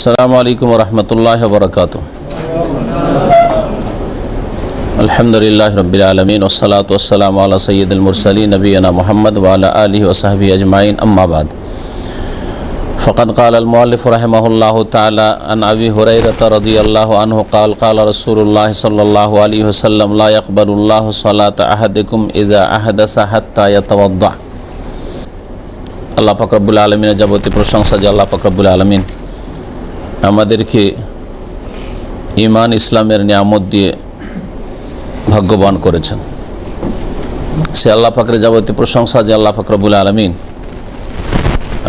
আসসালামু আলাইকুম ওয়া রাহমাতুল্লাহি ওয়া বারাকাতুহু। আলহামদুলিল্লাহি রাব্বিল আলামিন ওয়াস সালাতু ওয়াস সালামু আলা সাইয়্যিদিল মুরসালিন নবিয়িনা মুহাম্মদ ওয়া আলা আলিহি ওয়া সাহবিহি আজমাইন, আম্মা বাদ। ফাকাদ ক্বালা আল মুআল্লিফ রাহিমাহুল্লাহু তাআলা আন আবি হুরায়রা রাদিয়াল্লাহু আনহু ক্বাল ক্বালা রাসূলুল্লাহ সাল্লাল্লাহু আলাইহি ওয়াসাল্লাম লা ইয়াকবালুল্লাহু সালাতা আহাদিকুম ইযা আহদাসা হাত্তা ইয়াতাওয়াদ্দা। আল্লাহ পাক রব্বুল আলামিনের যাবতীয় প্রশংসা যে আল্লাহ পাক রব্বুল আলামিন আমাদেরকে ঈমান ইসলামের নিয়ামত দিয়ে ভাগ্যবান করেছেন। সে আল্লাহ পাকের যাবতীয় প্রশংসা যে আল্লাহ পাক রব্বুল আলামিন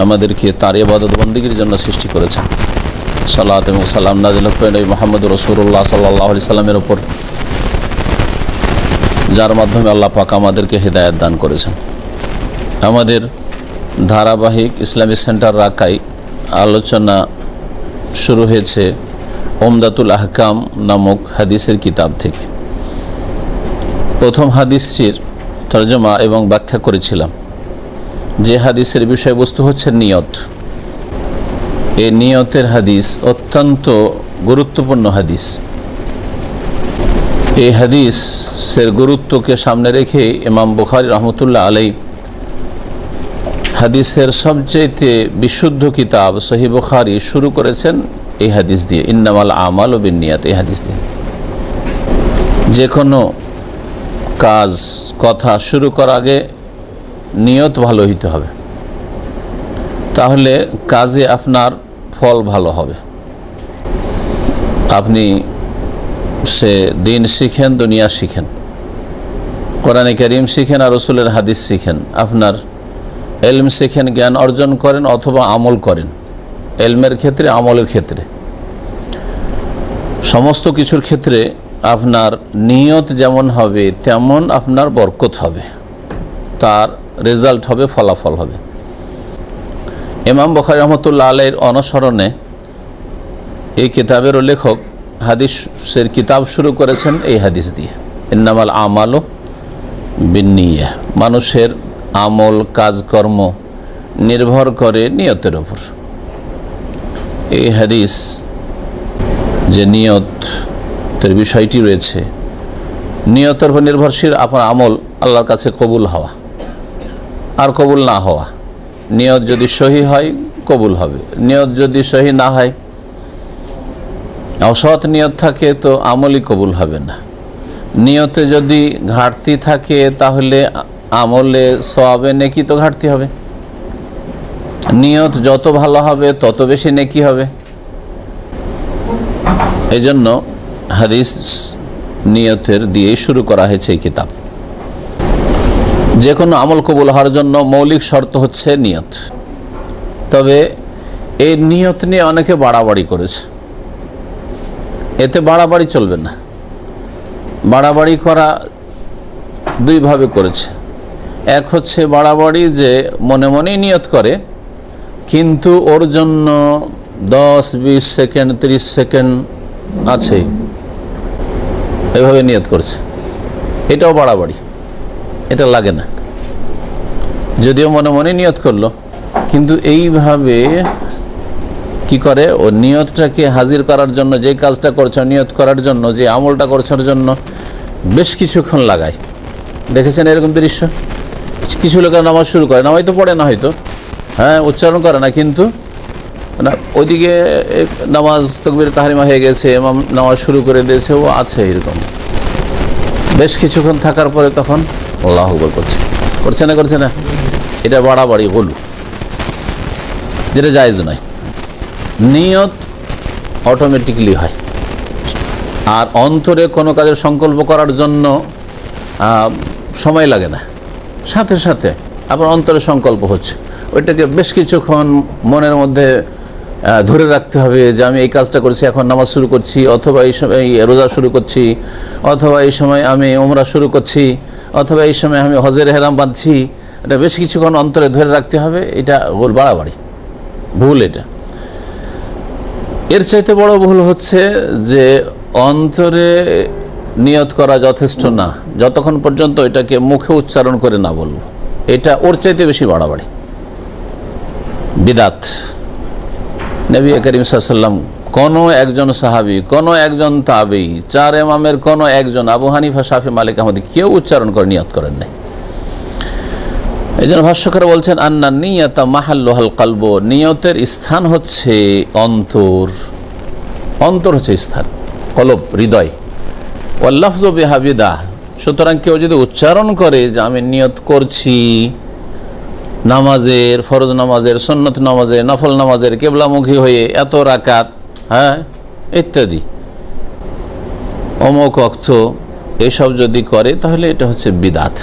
আমাদেরকে তার ইবাদত বন্দেগীর জন্য সৃষ্টি করেছেন। সালাত এবং সালাম নাযিল হোক নবী মুহাম্মদ রাসূলুল্লাহ সাল্লাল্লাহু আলাইহি সাল্লামের উপর, যার মাধ্যমে আল্লাহ পাক আমাদেরকে হেদায়েত দান করেছেন। আমাদের ধারাবাহিক ইসলামিক সেন্টার রাকাই আলোচনা শুরু হয়েছে উমদাতুল আহকাম নামক হাদিসের কিতাব থেকে। প্রথম হাদিসটির তরজমা এবং ব্যাখ্যা করেছিলাম। যে হাদিসের বিষয়বস্তু হচ্ছে নিয়ত। এই নিয়তের হাদিস অত্যন্ত গুরুত্বপূর্ণ হাদিস। এই হাদিসের গুরুত্বকে সামনে রেখে ইমাম বুখারী রহমতুল্লাহ আলাইহি হাদিসের সবচেয়ে বিশুদ্ধ কিতাব সহিহ বুখারী শুরু করেছেন এই হাদিস দিয়ে, ইন্নামাল আমালু বিন্নিয়াত। এই হাদিস দিয়ে যে কোনো কাজ কথা শুরু করার আগে নিয়ত ভালো হইতে হবে, তাহলে কাজে আপনার ফল ভালো হবে। আপনি সে দিন শিখেন, দুনিয়া শিখেন, কোরআনে কারীম শিখেন আর রাসূলের হাদিস শিখেন, আপনার এলম শিখেন, জ্ঞান অর্জন করেন অথবা আমল করেন। এলমের ক্ষেত্রে, আমলের ক্ষেত্রে, সমস্ত কিছুর ক্ষেত্রে আপনার নিয়ত যেমন হবে তেমন আপনার বরকত হবে, তার রেজাল্ট হবে, ফলাফল হবে। ইমাম বুখারী রহমতুল্লাহ আলাইহির অনুসরণে এই কিতাবের লেখক হাদিসের কিতাব শুরু করেছেন এই হাদিস দিয়ে, ইন্নামাল আমালু বিন্নিয়াহ। মানুষের আমল কাজকর্ম নির্ভর করে নিয়তের উপর। এই হাদিস যে নিয়তের বিষয়টি রয়েছে, নিয়তের উপর নির্ভরশীল আপনার আমল আল্লাহর কাছে কবুল হওয়া আর কবুল না হওয়া। নিয়ত যদি সহি হয় কবুল হবে, নিয়ত যদি সহি না হয়, অসৎ নিয়ত থাকে তো আমলই কবুল হবে না। নিয়তে যদি ঘাটতি থাকে তাহলে আমলে সওয়াবে নেকি তো ঘাটতি হবে। নিয়ত যত ভালো হবে তত বেশি নেকি হবে। এই জন্য হাদিস নিয়তের দিয়েই শুরু করা হয়েছে এই কিতাব। যে কোনো আমল কবুল হওয়ার জন্য মৌলিক শর্ত হচ্ছে নিয়ত। তবে এই নিয়ত নিয়ে অনেকে বাড়াবাড়ি করেছে। এতে বাড়াবাড়ি চলবে না। বাড়াবাড়ি করা দুইভাবে করেছে। এক হচ্ছে বাড়াবাড়ি যে মনে মনেই নিয়ত করে, কিন্তু ওর জন্য 10-20 সেকেন্ড 30 সেকেন্ড আছে, এভাবে নিয়ত করছে। এটাও বাড়াবাড়ি, এটা লাগে না। যদিও মনে মনে নিয়ত করলো, কিন্তু এইভাবে কি করে, ও নিয়তটাকে হাজির করার জন্য, যে কাজটা করছে নিয়ত করার জন্য, যে আমলটা করছার জন্য বেশ কিছুক্ষণ লাগায়। দেখেছেন এরকম দৃশ্য? কিছু লোক নামাজ শুরু করে, নামাজ তো পড়ে না হয়তো, হ্যাঁ উচ্চারণ করে না, কিন্তু না ওইদিকে নামাজ তাকবীর তাহরিমা হয়ে গেছে, ইমাম নামাজ শুরু করে দিয়েছে, ও আছে এরকম। বেশ কিছুক্ষণ থাকার পরে তখন আল্লাহু আকবার করছে না? এটা বাড়াবাড়ি হলো, যেটা জায়েজ নয়। নিয়ত অটোমেটিকলি হয়। আর অন্তরে কোনো কাজের সংকল্প করার জন্য সময় লাগে না, সাথে সাথে আপনার অন্তরে সংকল্প হচ্ছে। ওইটাকে বেশ কিছুক্ষণ মনের মধ্যে ধরে রাখতে হবে যে আমি এই কাজটা করছি, এখন নামাজ শুরু করছি, অথবা এই সময় রোজা শুরু করছি, অথবা এই সময় আমি উমরা শুরু করছি, অথবা এই সময় আমি হজের ইহরাম বাঁধছি। এটা বেশ কিছুক্ষণ অন্তরে ধরে রাখতে হবে। এটা ভুল, বাড়াবাড়ি, ভুল। এটা এর চাইতে বড় ভুল হচ্ছে যে অন্তরে নিয়ত করা যথেষ্ট না, যতক্ষণ পর্যন্ত এটাকে মুখে উচ্চারণ করে না বলবো। এটা ওর চাইতে বেশি বাড়াবাড়ি, বিদাত। নবী করিম সাল্লাল্লাহু আলাইহি ওয়াসাল্লাম, কোনো একজন সাহাবী, কোনো একজন তাবেঈ, চার ইমামের কোনো একজন, আবু হানিফা, শাফি, মালিক, আহমদ, কেউ উচ্চারণ করে নিয়ত করেন নাই। এই জন্য ভাষ্যকার বলছেন আন্না নিয়াতা মাহাল্লুহাল কলব, নিয়তের স্থান হচ্ছে অন্তর, অন্তর হচ্ছে স্থান, কলব হৃদয়। ওয়াল লাফযু বিহা বিদআহ, সুতরাং কেউ যদি উচ্চারণ করে যে আমি নিয়ত করছি নামাজের, ফরজ নামাজের, সুন্নত নামাজের, নফল নামাজের, কিবলামুখী হয়ে এত রাকাত, হ্যাঁ ইত্যাদি, অমুক ওয়াক্ত, এসব যদি করে তাহলে এটা হচ্ছে বিদাত।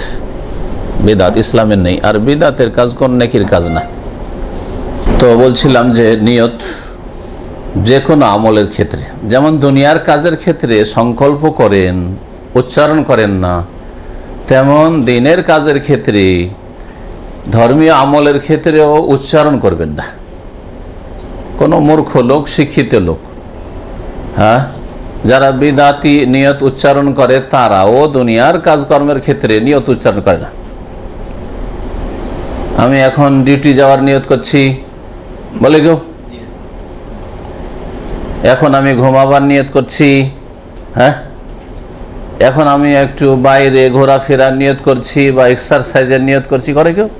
বিদাত ইসলামের নেই, আর বিদাতের কাজ কোন নেকির কাজ না। তো বলছিলাম যে নিয়ত যে কোনো আমলের ক্ষেত্রে, যেমন দুনিয়ার কাজের ক্ষেত্রে সংকল্প করেন, উচ্চারণ করেন না, তেমন দিনের কাজের ক্ষেত্রে, ধর্মীয় আমলের ক্ষেত্রেও উচ্চারণ করবেন না। কোনো মূর্খ লোক, শিক্ষিত লোক, হ্যাঁ, যারা বিদাতি নিয়ত উচ্চারণ করে তারাও দুনিয়ার কাজকর্মের ক্ষেত্রে নিয়ত উচ্চারণ করে না। আমি এখন ডিউটি যাওয়ার নিয়ত করছি বলে কেউ, এখন আমি ঘুমাবার নিয়ত করছি, হ্যাঁ, এখন আমি একটু বাইরে ঘোরাফেরার নিয়ত করছি বা এক্সারসাইজের নিয়ত করছি, করে কেউ?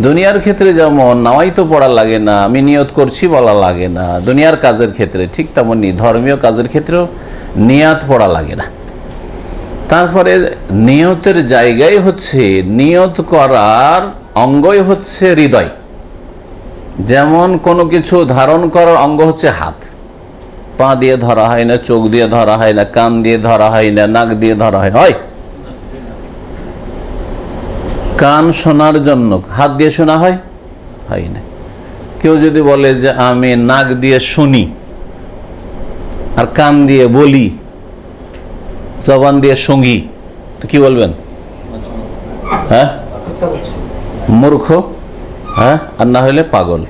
দুনিয়ার ক্ষেত্রে যেমন নামাইতো পড়া লাগে না, আমি নিয়ত করছি বলা লাগে না, দুনিয়ার কাজের ক্ষেত্রে ঠিক তেমনি ধর্মীয় কাজের ক্ষেত্রেও নিয়াত পড়া লাগে না। তারপরে নিয়তের জায়গায় হচ্ছে, নিয়ত করার অঙ্গই হচ্ছে হৃদয়। যেমন কোনো কিছু ধারণ করার অঙ্গ হচ্ছে হাত, পা দিয়ে ধরা হয় না, চোখ দিয়ে ধরা হয় না, কান দিয়ে ধরা হয় না, নাক দিয়ে ধরা হয় না। হয় কান শোনার জন্য হাত দিয়ে শোনা হয়? হয় না। কেউ যদি বলে যে আমি নাক দিয়ে শুনি আর কান দিয়ে বলি, জবান দিয়ে সঙ্গী, তো কি বলবেন? হ্যাঁ, মূর্খ, হ্যাঁ, আর না হলে পাগল।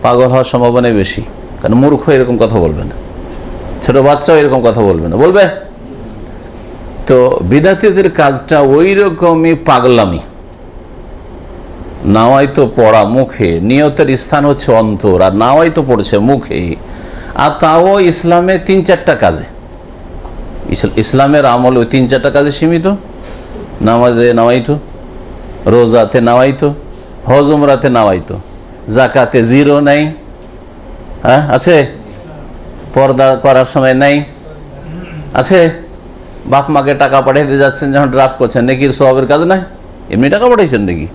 পাগল হওয়ার সম্ভাবনাই বেশি, কারণ মূর্খ এরকম কথা বলবে না, ছোট বাচ্চাও এরকম কথা বলবে না, বলবে? তো বিদাতীদের কাজটা ওই রকমই পাগলামি। নাওয়াই তো পড়া মুখে, নিয়তের স্থান হচ্ছে অন্তর, আর নাওয়াই তো পড়ছে মুখে, আর তাও ইসলামে 3-4টা কাজে। ইসলামের আমল ওই 3-4টা কাজে সীমিত। নামাজে নাওয়াইতো, রোজাতে নাওয়াইতো, হজ উমরাতে নাওয়াইতো, জাকাতে জিরো নাই, হ্যাঁ আছে, পর্দা করার সময় নাই, আছে, বাপ মাকে টাকা পাঠাইতে যাচ্ছেন যখন ড্রাফট করছেন, নেকির সওয়াবের কাজ নাই, এমনি টাকা পাঠাইছেন নাকি,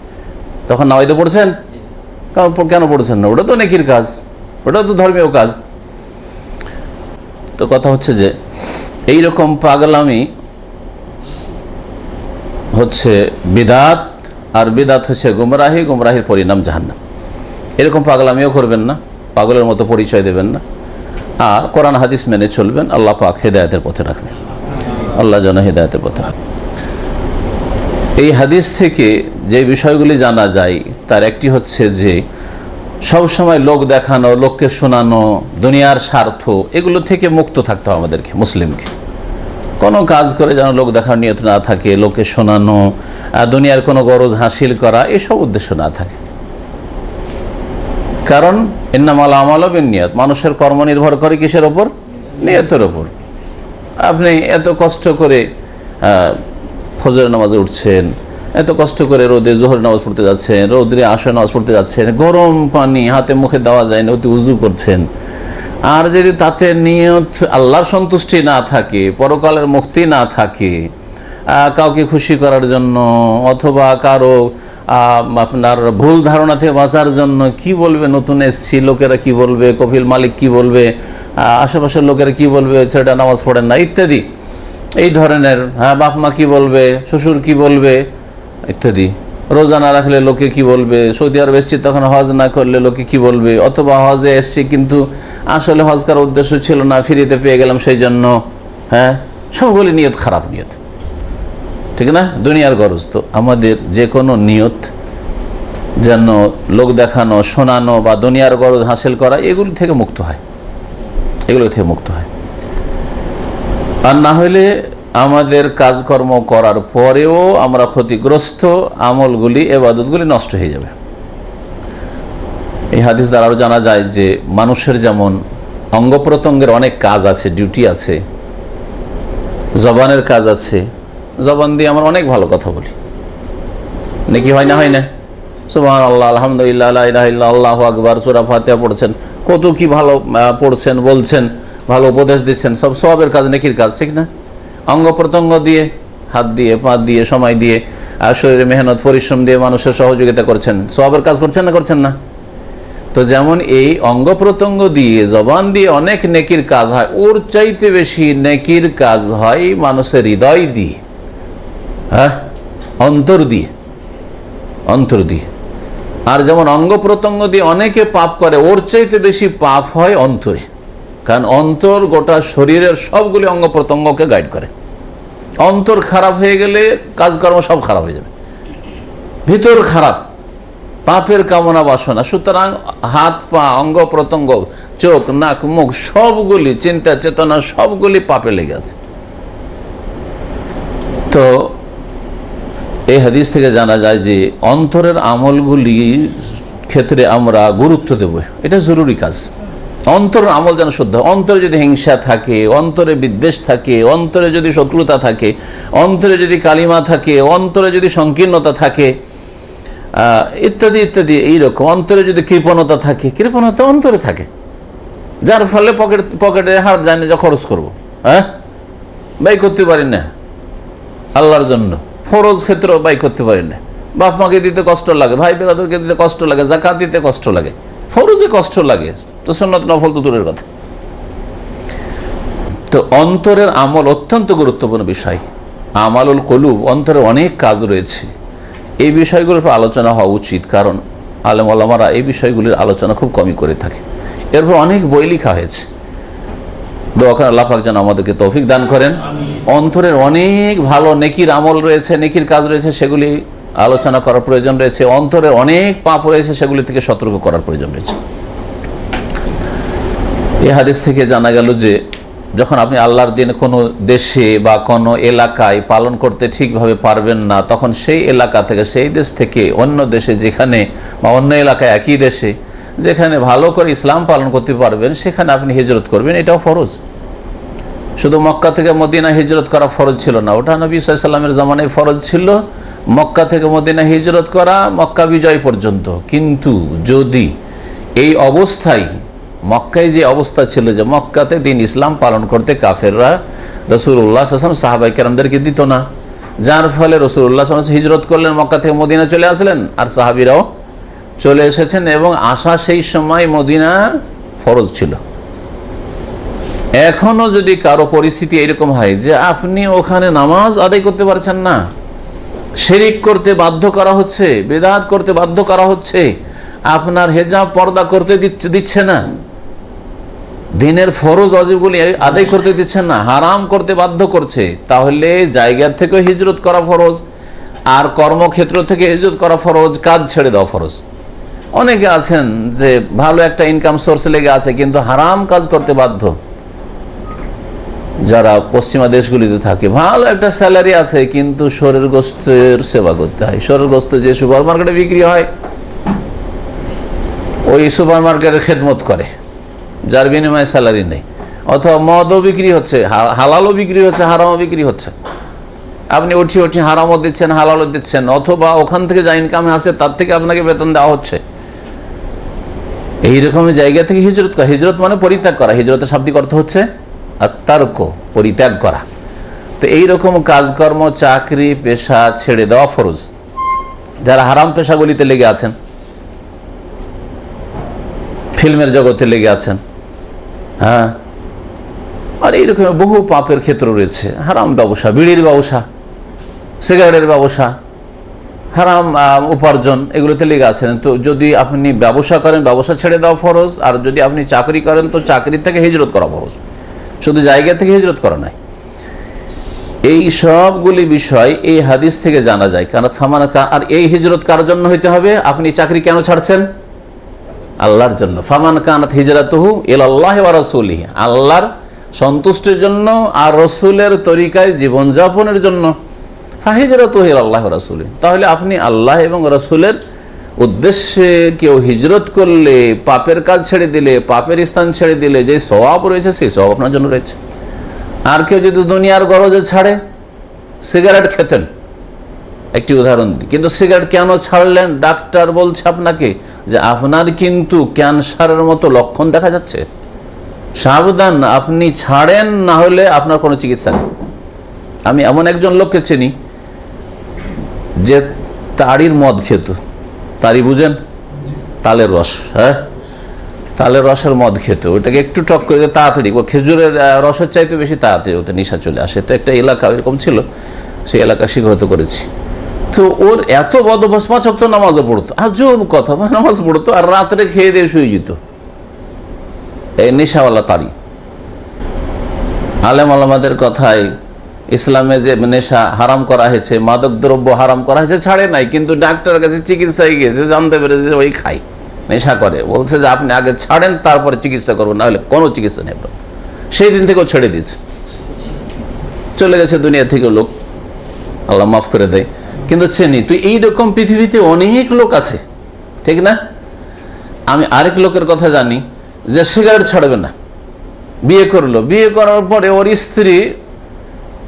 তখন নাওয়াইতে পড়ছেন? কেন পড়ছেন না? ওটা তো নেকির কাজ, ওটা তো ধর্মীয় কাজ। তো কথা হচ্ছে যে এইরকম পাগলামি হচ্ছে বিদাত, আর বিদাত হচ্ছে গুমরাহি, গুমরাহির পরিণাম জাহান্নাম। এরকম পাগলামিও করবেন না, পাগলের মতো পরিচয় দেবেন না, আর কোরআন হাদিস মেনে চলবেন। আল্লাহ পাক হেদায়েতের পথে রাখবেন, আল্লাহ যেন হেদায়েতের পথে রাখবেন। এই হাদিস থেকে যে বিষয়গুলি জানা যায় তার একটি হচ্ছে যে সবসময় লোক দেখানো, লোককে শোনানো, দুনিয়ার স্বার্থ, এগুলো থেকে মুক্ত থাকতে হবে আমাদেরকে, মুসলিমকে। কোনো কাজ করে যেন লোক দেখার নিয়ত না থাকে, লোকে শোনানো, দুনিয়ার কোনো গরজ হাসিল করা, এসব উদ্দেশ্য না থাকে। কারণ ইন্নামাল আমালু বিন্নিয়াত, মানুষের কর্ম নির্ভর করে কিসের ওপর? নিয়তের ওপর। আপনি এত কষ্ট করে ফজরের নামাজে উঠছেন, এত কষ্ট করে রোদে জোহর নামাজ পড়তে যাচ্ছেন, রোদে আসর নামাজ পড়তে যাচ্ছেন, গরম পানি হাতে মুখে দেওয়া যায় না, অতি উজু করছেন, আর যদি তাতে নিয়ত আল্লাহর সন্তুষ্টি না থাকে, পরকালের মুক্তি না থাকে, কাউকে খুশি করার জন্য অথবা কারো আপনার ভুল ধারণা থেকে বাঁচার জন্য, কি বলবে নতুন এসছি, লোকেরা কি বলবে, কফিল মালিক কি বলবে, আশেপাশের লোকেরা কি বলবে, ছেলেটা নামাজ পড়েন না ইত্যাদি, এই ধরনের, হ্যাঁ, বাপ মা কি বলবে, শ্বশুর কি বলবে ইত্যাদি, রোজা না রাখলে লোকে কি বলবে, সৌদি আরব এসছি তখন হজ না করলে লোকে কি বলবে, অথবা হজে এসছি কিন্তু আসলে হজ করার উদ্দেশ্য ছিল না, ফ্রিতে পেয়ে গেলাম সেই জন্য, হ্যাঁ, সবগুলি নিয়ত খারাপ নিয়ত, ঠিক না? দুনিয়ার গরজ। তো আমাদের যে কোনো নিয়ত যেন লোক দেখানো, শোনানো বা দুনিয়ার গরজ হাসিল করা, এগুলি থেকে মুক্ত হয়, এগুলো থেকে মুক্ত হয়। আর না হলে আমাদের কাজকর্ম করার পরেও আমরা ক্ষতিগ্রস্ত, আমলগুলি, ইবাদতগুলি নষ্ট হয়ে যাবে। এই হাদিস দ্বারা আরও জানা যায় যে মানুষের যেমন অঙ্গ প্রত্যঙ্গের অনেক কাজ আছে, ডিউটি আছে, জবানের কাজ আছে। জবান দিয়ে আমরা অনেক ভালো কথা বলি, নাকি হয় না? হয় না? সুবহানাল্লাহ, আলহামদুলিল্লাহ, লা ইলাহা ইল্লাল্লাহ, আল্লাহু আকবার, সূরা ফাতিহা পড়ছেন, কত কি ভালো পড়ছেন, বলছেন, ভালো উপদেশ দিচ্ছেন, সব সওয়াবের কাজ, নেকির কাজ, ঠিক না? অঙ্গ প্রত্যঙ্গ দিয়ে, হাত দিয়ে, পা দিয়ে, সময় দিয়ে আর শরীরে মেহনত পরিশ্রম দিয়ে মানুষের সহযোগিতা করছেন, সওয়াবের কাজ করছেন না? করছেন না? তো যেমন এই অঙ্গ প্রত্যঙ্গ দিয়ে, জবান দিয়ে অনেক নেকির কাজ হয়, ওর চাইতে বেশি নেকির কাজ হয় মানুষের হৃদয় দিয়ে, হ্যাঁ, অন্তর দিয়ে, অন্তর দিয়ে। আর যেমন অঙ্গ প্রত্যঙ্গ দিয়ে অনেকে পাপ করে, ওর চাইতে বেশি পাপ হয় অন্তরে, কারণ অন্তর গোটা শরীরের সবগুলি অঙ্গ প্রত্যঙ্গকে গাইড করে। অন্তর খারাপ হয়ে গেলে কাজকর্ম সব খারাপ হয়ে যাবে, ভিতর খারাপ, পাপের কামনা বাসনা, সুতরাং হাত পা, অঙ্গ প্রত্যঙ্গ, চোখ, নাক, মুখ সবগুলি, চিন্তা চেতনা সবগুলি পাপে লেগে আছে। তো এই হাদিস থেকে জানা যায় যে অন্তরের আমলগুলির ক্ষেত্রে আমরা গুরুত্ব দেব, এটা জরুরি কাজ। অন্তরের আমল যেন শুদ্ধ। অন্তরে যদি হিংসা থাকে, অন্তরে বিদ্বেষ থাকে, অন্তরে যদি শত্রুতা থাকে, অন্তরে যদি কালিমা থাকে, অন্তরে যদি সংকীর্ণতা থাকে, ইত্যাদি ইত্যাদি, এইরকম অন্তরে যদি কৃপণতা থাকে, কৃপণতা অন্তরে থাকে, যার ফলে পকেটে হাত যায় না, যা খরচ করবো, হ্যাঁ, ব্যয় করতে পারি না আল্লাহর জন্য, ফরজ ক্ষেত্রেও ব্যয় করতে পারি না, বাপ মাকে দিতে কষ্ট লাগে, ভাই বেরাদরকে দিতে কষ্ট লাগে, যাকাত দিতে কষ্ট লাগে, ফরজে কষ্ট লাগে, তো সুন্নাত নফল তো দূরের কথা। তো অন্তরের আমল অত্যন্ত গুরুত্বপূর্ণ বিষয়। আমালুল কুলুব, অন্তরে অনেক কাজ রয়েছে, এই বিষয়গুলোর উপর আলোচনা হওয়া উচিত, কারণ আলেম ওলামারা এই বিষয়গুলির আলোচনা খুব কমই করে থাকে। এরপর অনেক বই লেখা হয়েছে। দোয়া করেন আল্লাহ পাক যেন আমাদেরকে তৌফিক দান করেন। অন্তরের অনেক ভালো নেকির আমল রয়েছে, নেকির কাজ রয়েছে, সেগুলি আলোচনা করার প্রয়োজন রয়েছে। অন্তরে অনেক পাপ রয়েছে, সেগুলি থেকে সতর্ক করার প্রয়োজন রয়েছে। এই হাদিস থেকে জানা গেল যে যখন আপনি আল্লাহর দিন কোনো দেশে বা কোনো এলাকায় পালন করতে ঠিকভাবে পারবেন না, তখন সেই এলাকা থেকে, সেই দেশ থেকে অন্য দেশে, যেখানে বা অন্য এলাকায়, একই দেশে যেখানে ভালো করে ইসলাম পালন করতে পারবেন, সেখানে আপনি হিজরত করবেন। এটাও ফরজ। শুধু মক্কা থেকে মদিনা হিজরত করা ফরজ ছিল না, ওটা নবী সাল্লাল্লাহু আলাইহি ওয়াসাল্লামের জামানায় ফরজ ছিল, মক্কা থেকে মদিনা হিজরত করা মক্কা বিজয় পর্যন্ত। কিন্তু যদি এই অবস্থায়, মক্কায় যে অবস্থা ছিল যে মক্কাতে দিন ইসলাম পালন করতে কাফেররা রাসূলুল্লাহ সাল্লাল্লাহু আলাইহি ওয়াসাল্লাম সাহাবায়ে কেরামদেরকে দিত না, যার ফলে রাসূলুল্লাহ সাল্লাল্লাহু আলাইহি ওয়াসাল্লাম হিজরত করলেন, মক্কা থেকে মদিনা চলে আসলেন, আর সাহাবীরাও চলে এসেছেন, এবং আসা সেই সময় মদিনা ফরজ ছিল। এখনো যদি কারো পরিস্থিতি এরকম হয় যে আপনি ওখানে নামাজ আদায় করতে পারছেন না, শিরিক করতে বাধ্য করা হচ্ছে, বিদআত করতে বাধ্য করা হচ্ছে, আপনার হেজাব পর্দা করতে দিচ্ছে না, দিনের ফরজ ওয়াজিবগুলি আদায় করতে দিচ্ছেন না, হারাম করতে বাধ্য করছে, তাহলে জায়গা থেকে হিজরত করা ফরজ, আর কর্মক্ষেত্র থেকে হিজরত করা ফরজ, কাজ ছেড়ে দেওয়া ফরজ। অনেকে আছেন যে ভালো একটা ইনকাম সোর্স লেগে আছে, কিন্তু হারাম কাজ করতে বাধ্য। যারা পশ্চিমা দেশগুলিতে থাকে, ভালো একটা স্যালারি আছে, কিন্তু শরীর গোস্তের সেবা করতে হয়। শরীর গোস্ত যে সুপার মার্কেটে বিক্রি হয়, ওই সুপার মার্কেটের খেদমত করে, যার বিনিময়ে স্যালারি নেই। অথবা মদও বিক্রি হচ্ছে, হালালও বিক্রি হচ্ছে, হারামও বিক্রি হচ্ছে। আপনি উঠি হারামও দিচ্ছেন, হালালও দিচ্ছেন, অথবা ওখান থেকে যা ইনকামে আসে তার থেকে আপনাকে বেতন দেওয়া হচ্ছে। এইরকম জায়গা থেকে হিজরত করা, হিজরত মানে পরিত্যাগ করা, হিজরতের শাব্দিক অর্থ হচ্ছে আত্মার্ক, পরিত্যাগ করা। তো এইরকম কাজকর্ম, চাকরি, পেশা ছেড়ে দেওয়া ফরজ। যারা হারাম পেশাগুলিতে লেগে আছেন, ফিল্মের জগতে লেগে আছেন, হ্যাঁ, আর এইরকম বহু পাপের ক্ষেত্র রয়েছে, হারাম ব্যবসা, বিড়ির ব্যবসা, সিগারেটের ব্যবসা, হারাম উপার্জন, এগুলোতে লেগে আছেন। তো যদি আপনি ব্যবসা করেন, ব্যবসা ছেড়ে দেওয়া ফরজ, আর যদি আপনি চাকরি করেন, তো চাকরি থেকে হিজরত করা ফরজ, শুধু জায়গা থেকে হিজরত করা নাই। এই সবগুলি বিষয় এই হাদিস থেকে জানা যায়। কারণ আর এই হিজরত কার জন্য হইতে হবে? আপনি চাকরি কেন ছাড়ছেন? আল্লাহর জন্য। ফামান কানাত হিজরাতুহু ইলাল্লাহি ওয়া রাসূলিহি, আল্লাহর সন্তুষ্টির জন্য আর রাসূলের তরিকায় জীবনযাপনের জন্য। ফাহিজরাতুহু ইলাল্লাহি ওয়া রাসূলিহি, তাহলে আপনি আল্লাহ এবং রাসূলের উদ্দেশ্যে কেউ হিজরত করলে, পাপের কাজ ছেড়ে দিলে, পাপের স্থান ছেড়ে দিলে যে সওয়াব রয়েছে সেই সওয়াব আপনার জন্য রয়েছে। আর কেউ যদি দুনিয়ার গরজে ছাড়ে, সিগারেট খেতেন, একটি উদাহরণ দিই, কিন্তু সিগারেট কেন ছাড়লেন? ডাক্তার বলছে আপনাকে যে আপনার কিন্তু ক্যান্সারের মতো লক্ষণ দেখা যাচ্ছে, সাবধান, আপনি ছাড়েন, না হলে আপনার কোনো চিকিৎসা নেই। আমি এমন একজন লোককে চিনি যে তাড়ির মদ খেত। তাড়ি বুঝেন? তালের রস, হ্যাঁ, তালের রসের মদ খেত। ওইটাকে একটু টক করে তাড়াতাড়ি, ও খেজুরের রসের চাইতে বেশি তাড়াতাড়ি ওতে নেশা চলে আসে। তো একটা এলাকা এরকম ছিল, সেই এলাকা শিক্ষিত করেছি। তো ওর এত বদ অভ্যাস, 5 ওয়াক্ত নামাজও পড়তো, আজব কথা, নামাজ পড়তো আর রাত্রে খেয়ে দিয়ে শুয়ে যেত। এই নেশাওয়ালা তাড়ি। আলেম আলামাদের কথায় ইসলামে যে নেশা হারাম করা হয়েছে, মাদক দ্রব্য হারাম করা হয়েছে, ছাড়ে নাই, কিন্তু ডাক্তারের কাছে চিকিৎসায় গিয়েছে, জানতে পেরেছে ওই খাই, নেশা করে। বলছে যে আপনি আগে ছাড়েন, তারপরে চিকিৎসা করবেন, না হলে কোনো চিকিৎসা নেই। সেই দিন থেকেও ছেড়ে দিচ্ছে, চলে গেছে দুনিয়া থেকে লোক, আল্লাহ মাফ করে দেয়। কিন্তু চেনি তুই, এইরকম পৃথিবীতে অনেক লোক আছে, ঠিক না? আমি আরেক লোকের কথা জানি যে সিগারেট ছাড়বে না, বিয়ে করলো, বিয়ে করার পরে ওর স্ত্রী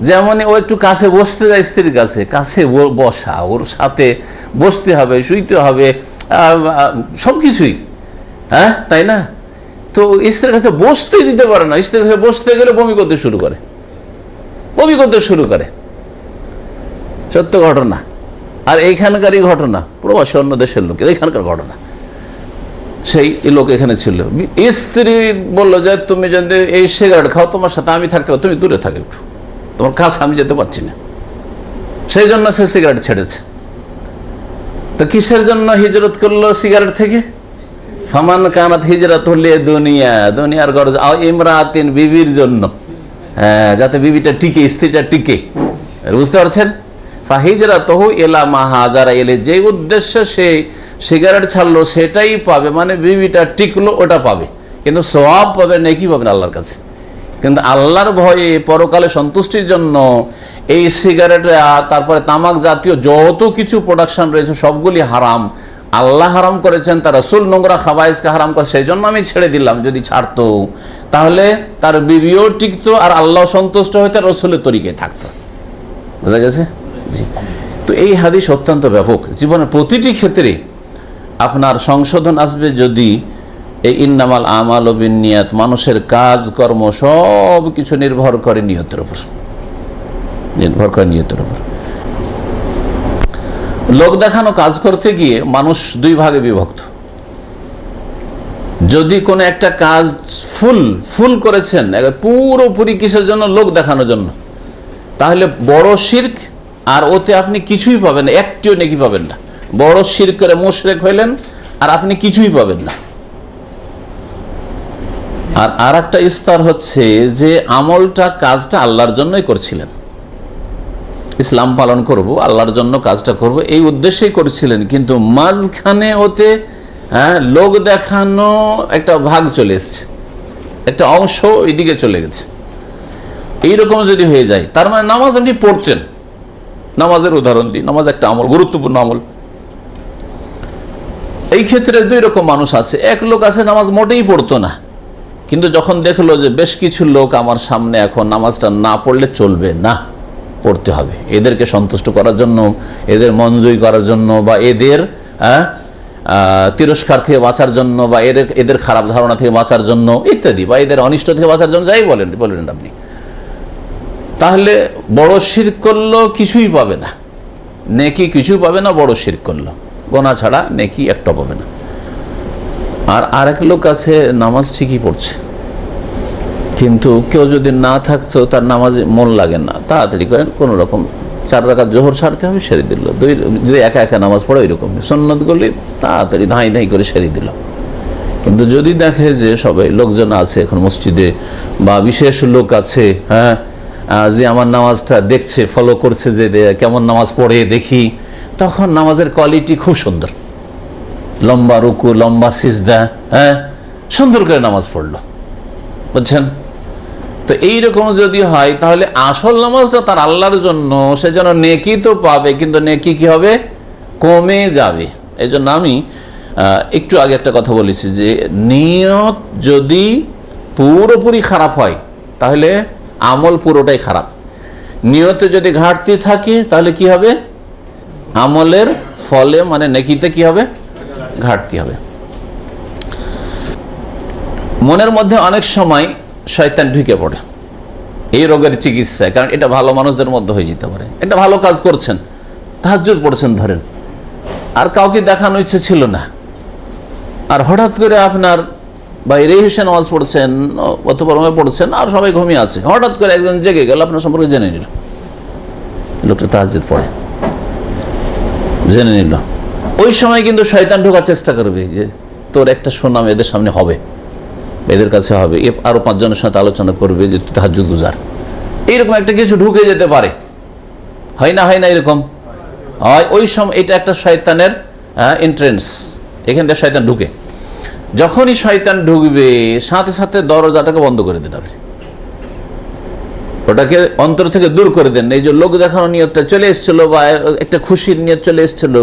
যেমন, ও একটু কাছে বসতে যায়, স্ত্রীর কাছে কাছে বসা, ওর সাথে বসতে হবে, শুইতে হবে, সব কিছুই, হ্যাঁ তাই না? তো স্ত্রীর কাছে বসতেই দিতে পারে না, স্ত্রীর কাছে বসতে গেলে বমি করতে শুরু করে, বমি করতে শুরু করে। সত্য ঘটনা। আর এইখানকারই ঘটনা, প্রবাসী অন্য দেশের লোক, এইখানকার ঘটনা। সেই লোক এখানে ছিল, স্ত্রী বললো যে তুমি যদি এই সিগারেট খাও, তোমার সাথে আমি থাকতে পারবো, তুমি দূরে থাকো, একটু তোমার কাছে আমি যেতে পারছি না। সেই জন্য সে সিগারেট ছেড়েছে। তো কিসের জন্য হিজরত করলো সিগারেট থেকে? ফামান কানাত হিজরত হলে দুনিয়া, দুনিয়ার গরজ, ইমরাতিন, বিবির জন্য, হ্যাঁ, যাতে বিবিটা টিকে, স্ত্রীটা টিকে। বুঝতে পারছেন? ফাহিজরাতহু ইলা মা হাজারা ইলাইহি, যে উদ্দেশ্যে সে সিগারেট ছাড়লো সেটাই পাবে, মানে বিবিটা টিকলো ওটা পাবে, কিন্তু সওয়াব পাবে, নেকি পাবেন আল্লাহর কাছে। কিন্তু আল্লাহর ভয়ে, পরকালে সন্তুষ্টির জন্য এই সিগারেট, তারপরে তামাক জাতীয় যত কিছু প্রোডাকশন রয়েছে সবগুলি হারাম। আল্লাহ হারাম করেছেন, তার রাসূল নোংরা খাবাইজকে হারাম করে, সেই জন্য আমি ছেড়ে দিলাম। যদি ছাড়তো তাহলে তার বিবিও টিকতো, আর আল্লাহ সন্তুষ্ট হইতে রাসূলের তরিকায় থাকতো। বুঝা গেছে? জি। তো এই হাদিস অত্যন্ত ব্যাপক, জীবনের প্রতিটি ক্ষেত্রে আপনার সংশোধন আসবে যদি এই ইন্নামাল আমাল বিন্নিয়াত, মানুষের কাজ কর্ম সব কিছু নির্ভর করে নিয়তের উপর, নির্ভর করে নিয়তের উপর। লোক দেখানো কাজ করতে গিয়ে মানুষ 2 ভাগে বিভক্ত। যদি কোনো একটা কাজ ফুল করেছেন পুরোপুরি কিসের জন্য? লোক দেখানোর জন্য, তাহলে বড় শিরক, আর ওতে আপনি কিছুই পাবেন না, একটিও নেকি পাবেন না। বড় শিরক করে মুশরিক হইলেন আর আপনি কিছুই পাবেন না। আর একটা স্তর হচ্ছে যে আমলটা, কাজটা আল্লাহর জন্যই করছিলেন, ইসলাম পালন করব, আল্লাহর জন্য কাজটা করব, এই উদ্দেশ্যেই করছিলেন, কিন্তু মাঝখানে ওতে লোক দেখানো একটা ভাগ চলে এসছে, একটা অংশ এইদিকে চলে গেছে। এইরকম যদি হয়ে যায়, তার মানে নামাজ আপনি পড়তেন, নামাজের উদাহরণ দিই, নামাজ একটা আমল, গুরুত্বপূর্ণ আমল। এই ক্ষেত্রে 2 রকম মানুষ আছে। এক লোক আছে নামাজ মোটেই পড়তো না, কিন্তু যখন দেখলো যে বেশ কিছু লোক আমার সামনে এখন নামাজটা না পড়লে চলবে না, পড়তে হবে, এদেরকে সন্তুষ্ট করার জন্য, এদের মন জয় করার জন্য, বা এদের তিরস্কার থেকে বাঁচার জন্য, বা এদের খারাপ ধারণা থেকে বাঁচার জন্য ইত্যাদি, বা এদের অনিষ্ট থেকে বাঁচার জন্য, যাই বলেন আপনি, তাহলে বড় শিরক করলো কিছুই পাবে না, নেকি কিছুই পাবে না। বড় শিরক করলো, গোনা ছাড়া নেকি একটা পাবে না। আর আরেক লোক আছে নামাজ ঠিকই পড়ছে, কিন্তু কেউ যদি না থাকতো, তার নামাজে মন লাগে না, তাড়াতাড়ি করেন কোনো রকম 4 রাকাত জোহর সারতে হবে, সেরে দিল। যদি একা একা নামাজ পড়ে ওইরকম সুন্নত করলে তাড়াতাড়ি ধাই ধাই করে সেরে দিল। কিন্তু যদি দেখে যে সবাই লোকজন আছে এখন মসজিদে, বা বিশেষ লোক আছে, হ্যাঁ, যে আমার নামাজটা দেখছে, ফলো করছে, যে কেমন নামাজ পড়ে দেখি, তখন নামাজের কোয়ালিটি খুব সুন্দর, লম্বা রুকু, লম্বা সিজদা, হ্যাঁ, সুন্দর করে নামাজ পড়লো, বুঝছেন? তো এইরকম যদি হয়, তাহলে আসল নামাজটা তার আল্লাহর জন্য, সেজন্য নেকি তো পাবে, কিন্তু নেকি কি হবে? কমে যাবে। এই জন্য আমি একটু আগে একটা কথা বলেছি যে নিয়ত যদি পুরোপুরি খারাপ হয় তাহলে আমল পুরোটাই খারাপ। নিয়তে যদি ঘাটতি থাকে তাহলে কি হবে? আমলের ফলে মানে নেকিতে কি হবে? ঘাটতি হবে। মনের মধ্যে অনেক সময় শয়তান ঢুকে পড়ে এই রোগের চিকিৎসায়, কারণ এটা ভালো মানুষদের মধ্যে হয়ে যেতে পারে। একটা ভালো কাজ করছেন, তাহাজ্জুদ পড়ছেন ধরেন, আর কাউকে দেখানো ইচ্ছে ছিল না, আর হঠাৎ করে আপনার বাইরে এসে নামাজ পড়ছেন অথবা পড়ছেন আর সবাই ঘুমিয়ে আছে, হঠাৎ করে একজন জেগে গেল, আপনার সম্পর্কে জেনে নিল, লোকটা তাহাজ্জুদ পড়ে, জেনে নিল। ওই সময় কিন্তু শয়তান ঢোকার চেষ্টা করবে যে তোর একটা সুনাম এদের সামনে হবে, এদের কাছে হবে, আরো 5 জনের সাথে আলোচনা করবে যে তুই তাহাজ্জুদ গুজার, এইরকম একটা কিছু ঢুকে যেতে পারে। হয় না এরকম হয়। ওই সময় এটা একটা শয়তানের এন্ট্রেন্স, এখান থেকে শয়তান ঢুকে। যখনই শয়তান ঢুকবে সাথে সাথে দরজাটাকে বন্ধ করে দেন, আপনি ওটাকে অন্তর থেকে দূর করে দেন। এই যে লোক দেখানো নিয়তটা চলে এসেছিল বা একটা খুশির নিয়ত চলে এসেছিল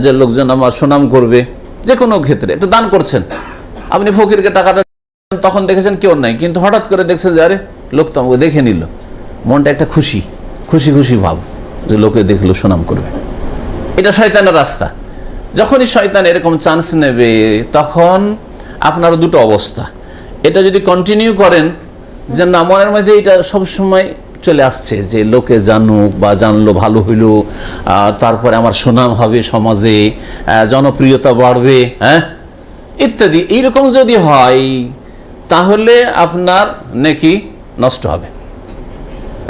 যে লোকজন আমার সুনাম করবে, যে কোনো ক্ষেত্রে একটা দান করছেন, আপনি ফকিরকে টাকাটা তখন দেখেছেন কেউ নাই, কিন্তু হঠাৎ করে দেখছেন যে আরে লোক তো আমাকে দেখে নিল, মনটা একটা খুশি ভাব যে লোকে দেখলো সুনাম করবে। এটা শয়তানের রাস্তা। যখনই শয়তান এরকম চান্স নেবে তখন আপনার দুটো অবস্থা। এটা যদি কন্টিনিউ করেন যে না, মনের মধ্যে এটা সবসময় চলে আসছে যে লোকে জানুক বা জানলো ভালো হইল, তারপরে আমার সুনাম হবে সমাজে, জনপ্রিয়তা বাড়বে, হ্যাঁ ইত্যাদি, এইরকম যদি হয় তাহলে আপনার নেকি নষ্ট হবে।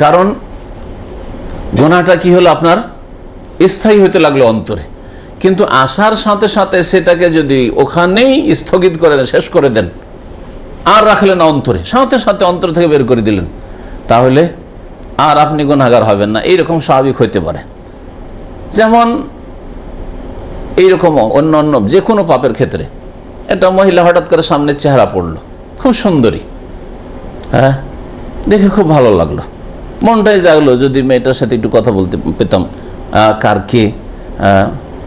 কারণ গুনাহটা কি হলো, আপনার স্থায়ী হতে লাগলো অন্তরে, কিন্তু আসার সাথে সাথে সেটাকে যদি ওখানেই স্থগিত করে দেন, শেষ করে দেন, আর রাখলেন না অন্তরে, সাথে সাথে অন্তর থেকে বের করে দিলেন, তাহলে আর আপনি গুনাহগার হবেন না। এইরকম স্বাভাবিক হইতে পারে। যেমন এইরকম অন্য যে কোনো পাপের ক্ষেত্রে, একটা মহিলা হঠাৎ করে সামনে চেহারা পড়লো, খুব সুন্দরী, হ্যাঁ দেখে খুব ভালো লাগলো, মনটাই জাগলো যদি মেয়েটার সাথে একটু কথা বলতে পেতাম, কার কে,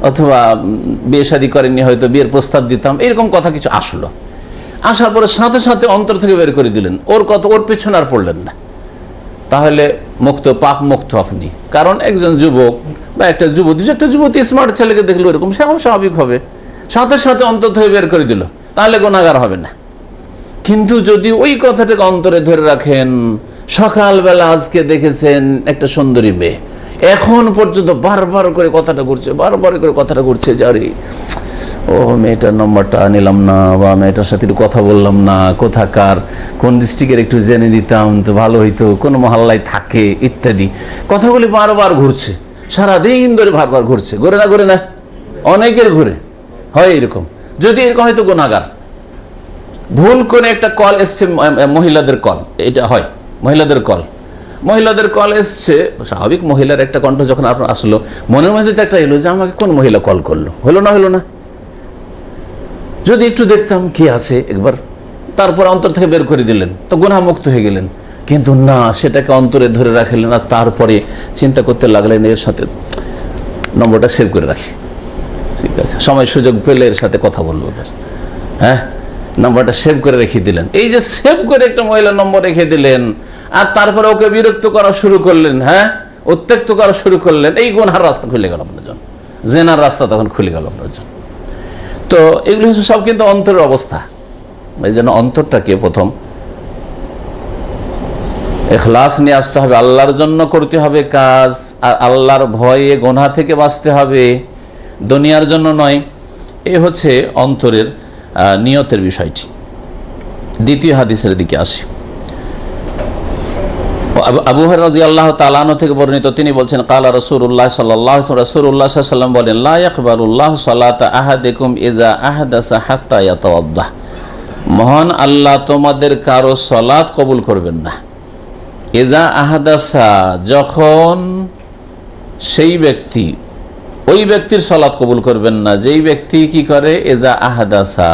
অথবা বিয়ে শাদী করেনি, হয়তো বিয়ের প্রস্তাব দিতাম, এরকম কথা কিছু আসলো। আসার পরে সাথে সাথে অন্তর থেকে বের করে দিলেন, ওর কথা ওর পেছনে আর পড়লেন না, তাহলে মুক্ত, পাপ মুক্ত আপনি। কারণ একজন যুবক বা একটা যুবতী স্মার্ট ছেলেকে দেখলো এরকম, সে স্বাভাবিক হবে, সাথে সাথে অন্তর থেকে বের করে দিল, তাহলে গুনাহগার হবে না। কিন্তু যদি ওই কথাটাকে অন্তরে ধরে রাখেন, সকালবেলা আজকে দেখেছেন একটা সুন্দরী মেয়ে, এখন পর্যন্ত বারবার করে কথাটা ঘুরছে যে আরে ও মেয়েটার নম্বরটা নিলাম না, বা মেয়েটার সাথে একটু কথা বললাম না, কোথাকার কোন ডিস্ট্রিক্টের একটু জেনে নিতাম তো ভালো হইতো, কোন মহল্লায় থাকে ইত্যাদি কথাগুলি বারবার ঘুরছে, সারাদিন ধরে বারবার ঘুরছে। ঘুরে না অনেকের ঘুরে হয় এরকম। যদি এরকম হয়তো গুনাহগার। ভুল করে একটা কল এসছে, মহিলাদের কল, এটা হয় মহিলাদের কল এসছে, স্বাভাবিক মহিলার একটা কণ্ঠ যখন আপনার আসলো, মনের মধ্যে তো একটা এলো যে আমাকে কোন মহিলা কল করলো, হলো না, যদি একটু দেখতাম কি আছে একবার, তারপর অন্তর থেকে বের করে দিলেন, তো গুনাহ মুক্ত হয়ে গেলেন। কিন্তু না, সেটাকে অন্তরে ধরে রাখলেন, আর তারপরে চিন্তা করতে লাগলেন এর সাথে নম্বরটা সেভ করে রাখি, ঠিক আছে, সময় সুযোগ পেলে এর সাথে কথা বলবো, হ্যাঁ নাম্বারটা সেভ করে রেখে দিলেন। এই যে সেভ করে একটা মহিলার নম্বর রেখে দিলেন, আর তারপরে ওকে বিরক্ত করা শুরু করলেন, হ্যাঁ উত্ত্যক্ত করা শুরু করলেন, এই গুনার রাস্তা খুলে গেল আপনার জন্য, জেনার রাস্তা তখন খুলে গেল আপনার জন্য। তো এগুলো হচ্ছে সব কিন্তু অন্তরের অবস্থা। এই জন্য অন্তরটাকে প্রথম ইখলাস নিয়ে আসতে হবে, আল্লাহর জন্য করতে হবে কাজ, আর আল্লাহর ভয়ে গুনাহ থেকে বাঁচতে হবে, দুনিয়ার জন্য নয়। এই হচ্ছে অন্তরের নিয়তের বিষয়টি। দ্বিতীয় হাদিসের দিকে আসি। আবু হুরায়রা রাদিয়াল্লাহু তাআলা আনহু থেকে বর্ণিত, তিনি বলছেন ক্বালা রাসূলুল্লাহ সাল্লাল্লাহু আলাইহি ওয়াসাল্লাম, রাসূলুল্লাহ সাল্লাল্লাহু আলাইহি ওয়াসাল্লাম বলেন, লা ইয়াকবালুল্লাহু সালাতা আহাদিকুম ইযা আহদাসা হাত্তা ইয়াতাওয়াদ্দা। মহান আল্লাহ তোমাদের কারো সালাত কবুল করবেন না। ইযা আহদাসা, যখন সেই ব্যক্তি, ওই ব্যক্তির সালাত কবুল করবেন না যেই ব্যক্তি কি করে, ইযা আহদাসা,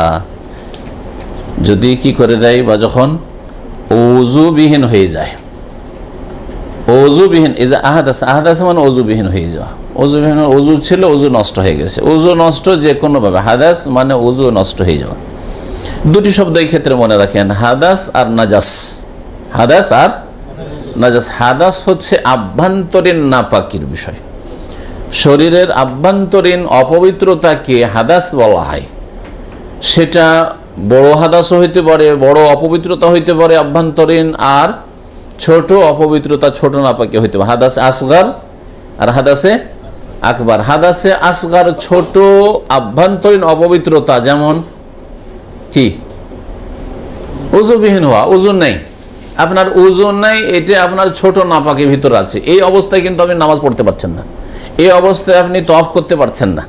যদি কি করে দেয় বা যখন ওযুবিহীন হয়ে যায়, ওযুবিহীন, ইযা আহদাসা, আহদাসা মানে ওযুবিহীন হয়ে যাওয়া, অজুবিহীন অজু ছিল, অজু নষ্ট হয়ে গেছে। অজু নষ্ট যে কোনোভাবে, হাদাস মানে অজু নষ্ট হয়ে যাওয়া। দুটি শব্দ এই ক্ষেত্রে মনে রাখেন, হাদাস আর নাজাস। হাদাস আর নাজাস। হাদাস হচ্ছে আভ্যন্তরীণ নাপাকির বিষয়। শরীরের আভ্যন্তরীণ অপবিত্রতাকে হাদাস বলা হয়। সেটা বড় হাদাসও হইতে পারে, বড় অপবিত্রতা হইতে পারে আভ্যন্তরীণ, আর ছোট অপবিত্রতা, ছোট নাপাকি হইতে পারে। হাদাস আসগার আর হাদাসে আকবার। হাদাসে আসগার ছোট আভ্যন্তরীণ অপবিত্রতা, যেমন কি উযুবিহীন হওয়া, উযু নেই, আপনার উযু নেই, এটা আপনার ছোট নাপাকির ভিতর আছে। এই অবস্থায় কিন্তু আপনি নামাজ পড়তে পারছেন না, এই অবস্থায় আপনি তওয়াফ করতে পারছেন না,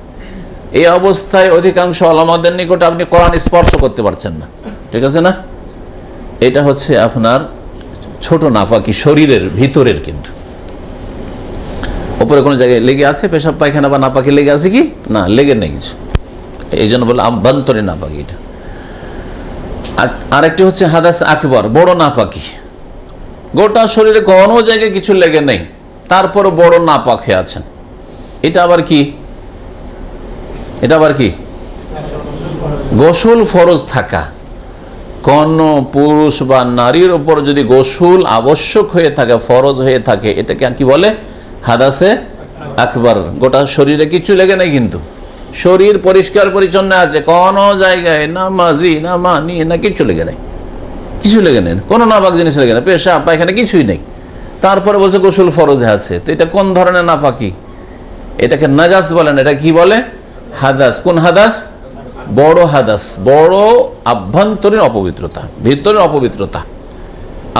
এই অবস্থায় অধিকাংশ উলামাদের নিকটে আপনি কোরআন স্পর্শ করতে পারছেন না, ঠিক আছে না? এটা হচ্ছে আপনার ছোট নাপাকি, শরীরের ভিতরের। কিন্তু উপরে কোনো জায়গায় লেগে আছে পেশাব পায়খানা বা নাপাকি লেগে আছে কি না? লেগে নেই কিছু, এই জন্য বলে আভ্যন্তরীণ নাপাকি এটা। আরেকটি হচ্ছে হাদাস আকবর, বড় নাপাকি। গোটা শরীরে কোনো জায়গায় কিছু লেগে নেই, তারপর বড় নাপাক হয়ে আছেন। এটা আবার কি? এটা আবার কি? গোসল ফরজ থাকা। কোন পুরুষ বা নারীর উপর যদি গোসল আবশ্যক হয়ে থাকে, ফরজ হয়ে থাকে, এটাকে কি বলে? হাদাসে আকবর। গোটা শরীরে কিছু লেগে নেই, কিন্তু শরীর পরিষ্কার পরিচ্ছন্ন আছে, কোনো জায়গায় না মাজি না মানি না কিছু লেগে নেই, কিছু লেগে নেই, কোনো নাপাক জিনিস লেগে নেই, পেশাব পায়খানা কিছুই নেই, তারপরে বলছে গোসল ফরজে আছে। তো এটা কোন ধরনের নাপাকি? এটাকে নাজাস বলেন। এটা কি বলে? হাদাস। কোন হাদাস? বড় হাদাস, বড় আভ্যন্তরীণ অপবিত্রতা, ভিতরের অপবিত্রতা।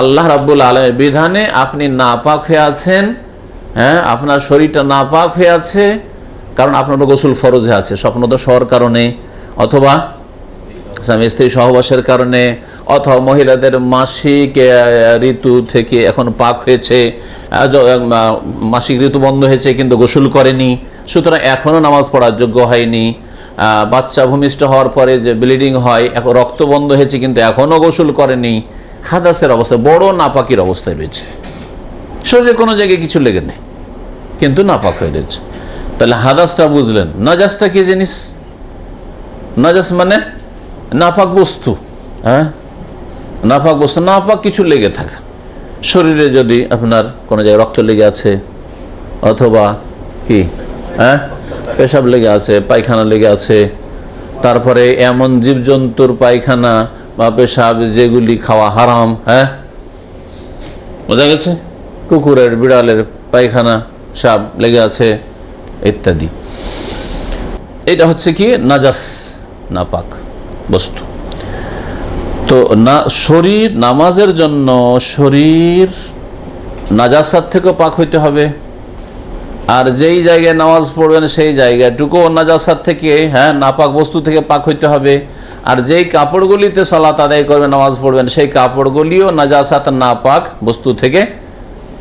আল্লাহ রাব্বুল আলামিনের বিধানে আপনি নাপাক হয়ে আছেন, হ্যাঁ, আপনার শরীরটা নাপাক হয়ে আছে, কারণ আপনার গোসল ফরজে আছে, স্বপ্নদোষ হওয়ার কারণে, অথবা স্বামী স্ত্রী সহবাসের কারণে, অথবা মহিলাদের মাসিক ঋতু থেকে এখন পাক হয়েছে, মাসিক ঋতু বন্ধ হয়েছে কিন্তু গোসল করেনি, সুতরাং এখনও নামাজ পড়ার যোগ্য হয়নি। বাচ্চা ভূমিষ্ঠ হওয়ার পরে যে ব্লিডিং হয়, এখন রক্ত বন্ধ হয়েছে কিন্তু এখনও গোসল করেনি। হাদাসের অবস্থা, বড় নাপাকির অবস্থায় রয়েছে, শরীরে কোনো জায়গায় কিছু লেগে নেই কিন্তু নাপাক হয়ে রয়েছে। তাহলে হাদাসটা বুঝলেন। নাজাসটা কি জিনিস? নাজাস মানে নাপাক বস্তু, হ্যাঁ, নাপাক বস্তু, নাপাক কিছু লেগে থাকা। শরীরে যদি আপনার কোনো জায়গায় রক্ত লেগে আছে, অথবা কি, হ্যাঁ, পেশাব লেগে আছে, পায়খানা লেগে আছে, তারপরে এমন জীবজন্তুর পায়খানা বা পেশাব যেগুলি খাওয়া হারাম, হ্যাঁ, বোঝা গেছে, কুকুরের, বিড়ালের পায়খানা সাপ লেগে আছে ইত্যাদি, এটা হচ্ছে কি নাজাস, নাপাক বস্তু। তো না, শরীর নামাজের জন্য শরীর নাজাসাত থেকে পাক হইতে হবে, আর যেই জায়গায় নামাজ পড়বেন সেই জায়গাটুকু নাজাসাত থেকে, হ্যাঁ, নাপাক বস্তু থেকে পাক হইতে হবে। আর যেই কাপড়গুলিতে সালাত আদায় করবেন, নামাজ পড়বেন, সেই কাপড়গুলিও নাজাসাত নাপাক বস্তু থেকে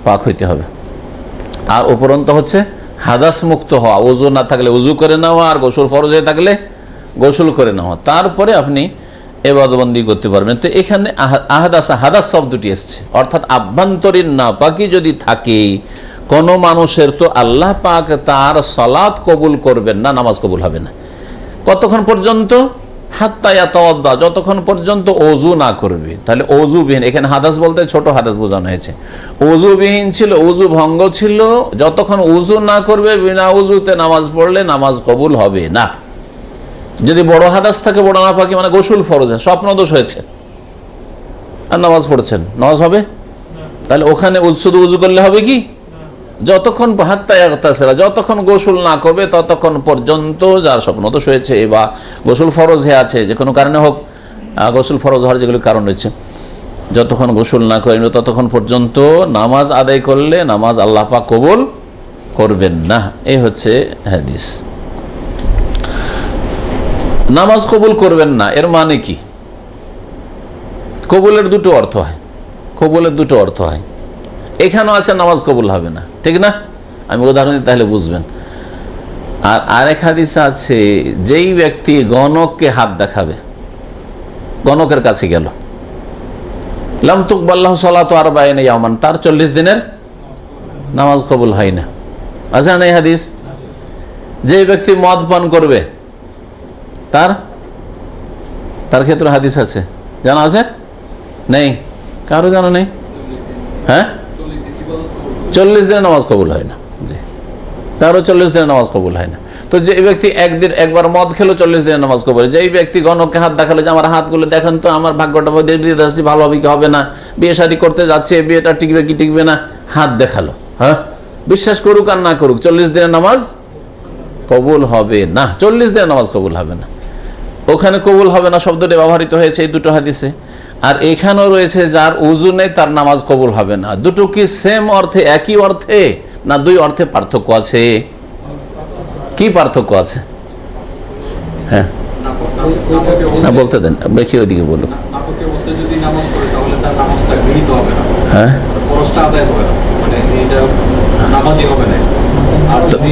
পাক হইতে হবে। আর উপরন্ত হচ্ছে হাদাস মুক্ত হওয়া, ওযু না থাকলে ওযু করে নেওয়া, আর গোসল ফরজ হয়ে থাকলে গোসল করে নেওয়া, তারপরে আপনি ইবাদতবন্দি করতে পারবেন। তো এখানে হাদাস শব্দটি এসছে, অর্থাৎ আভ্যন্তরীণ নাপাকি যদি থাকে কোনো মানুষের, তো আল্লাহ পাক তার সালাত কবুল করবেন না, নামাজ কবুল হবে না। কতক্ষণ পর্যন্ত? হাত্তা ইয়াতাওয়াদ্দা, যতক্ষণ পর্যন্ত ওযু না করবে। তাহলে ওযুবিহীন, এখানে হাদাস বলতে ছোট হাদাস বোঝানো হয়েছে। ওযুবিহীন ছিল, ওযু ভঙ্গ ছিল, যতক্ষণ ওযু না করবে, বিনা ওযুতে নামাজ পড়লে নামাজ কবুল হবে না। যদি বড় হাদাস থাকে, বড় নাপাকি মানে গোসল ফরজ, স্বপ্ন দোষ হয়েছে আর নামাজ পড়ছেন, নামাজ হবে? তাহলে ওখানে শুধু ওযু করলে হবে কি? যতক্ষণ হাত্তা ইয়াগতাসিলা, যতক্ষণ গোসল না করবে ততক্ষণ পর্যন্ত, যার স্বপ্ন দোষ হয়েছে বা গোসল ফরজ হয়ে আছে, যে কোনো কারণে হোক, গোসল ফরজ হওয়ার যেগুলো কারণ রয়েছে, যতক্ষণ গোসল না করবে ততক্ষণ পর্যন্ত নামাজ আদায় করলে নামাজ আল্লাহ পাক কবুল করবেন না। এই হচ্ছে হাদিস। নামাজ কবুল করবেন না এর মানে কি? কবুলের দুটো অর্থ হয়, কবুলের দুটো অর্থ হয়। এখানেও আছে নামাজ কবুল হবে না, ঠিক না? আমি উদাহরণ দিই তাহলে বুঝবেন। আর আরেক হাদিস আছে, যেই ব্যক্তি গণককে হাত দেখাবে, গণকের কাছে গেল, লাম তুকবাল্লাহু সালাতু আরবাঈনা ইয়াওমান, তার 40 দিনের নামাজ কবুল হয় না। আছে না এই হাদিস? যে ব্যক্তি মদ পান করবে তার তার ক্ষেত্রে হাদিস আছে, জানা আছে? নেই? কারো জানা নেই? হ্যাঁ, 40 দিনের নামাজ কবুল হয় না। তারও 40 দিনের নামাজ কবুল হয় না। তো যে ব্যক্তি একবার মদ খেলো 40 দিনের নামাজ কবুল। যেই ব্যক্তি গণকে হাত দেখালো যে আমার হাতগুলো দেখেন তো, আমার ভাগ্যটা ভালো হবে কি হবে না, বিয়ে শাদী করতে যাচ্ছে, বিয়েটা টিকবে কি টিকবে না, হাত দেখালো, হ্যাঁ, বিশ্বাস করুক আর না করুক 40 দিনের নামাজ কবুল হবে না। 40 দিনের নামাজ কবুল হবে না। ওখানে কবুল হবে না শব্দটি ব্যবহৃত হয়েছে এই দুটো হাদিসে, আর এখানেও রয়েছে যার উযু নেই তার নামাজ কবুল হবে না। দুটো কি সেম অর্থে, একই অর্থে, না দুই অর্থে পার্থক্য আছে? কি পার্থক্য আছে? হ্যাঁ, না বলতে দেন, বেশি ওইদিকে বলুন। হ্যাঁ,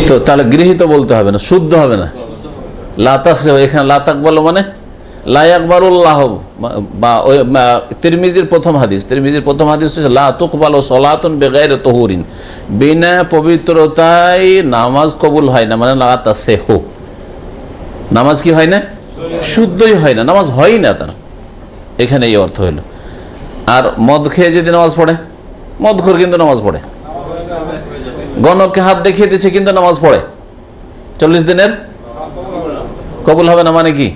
তো তাহলে গৃহীত বলতে হবে না, শুদ্ধ হবে না। লাতাস, এখানে লাতাক বলো মানে লায়াকবারুল্লাহ, বা তিরমিজির প্রথম হাদিস হচ্ছে লা তুকবালু সলাতুন বিগাইরি তুহুরিন, বিনা পবিত্রতায় নামাজ কবুল হয় না, মানে লা তাসিহু, নামাজ কি হয় না? শুদ্ধই হয় না, নামাজ হয় না তার, এখানে এই অর্থ হইল। আর মদ খেয়ে যদি নামাজ পড়ে, মদখোর কিন্তু নামাজ পড়ে, গণককে হাত দেখিয়ে দিচ্ছে কিন্তু নামাজ পড়ে, 40 দিনের কবুল হবে না, মানে কি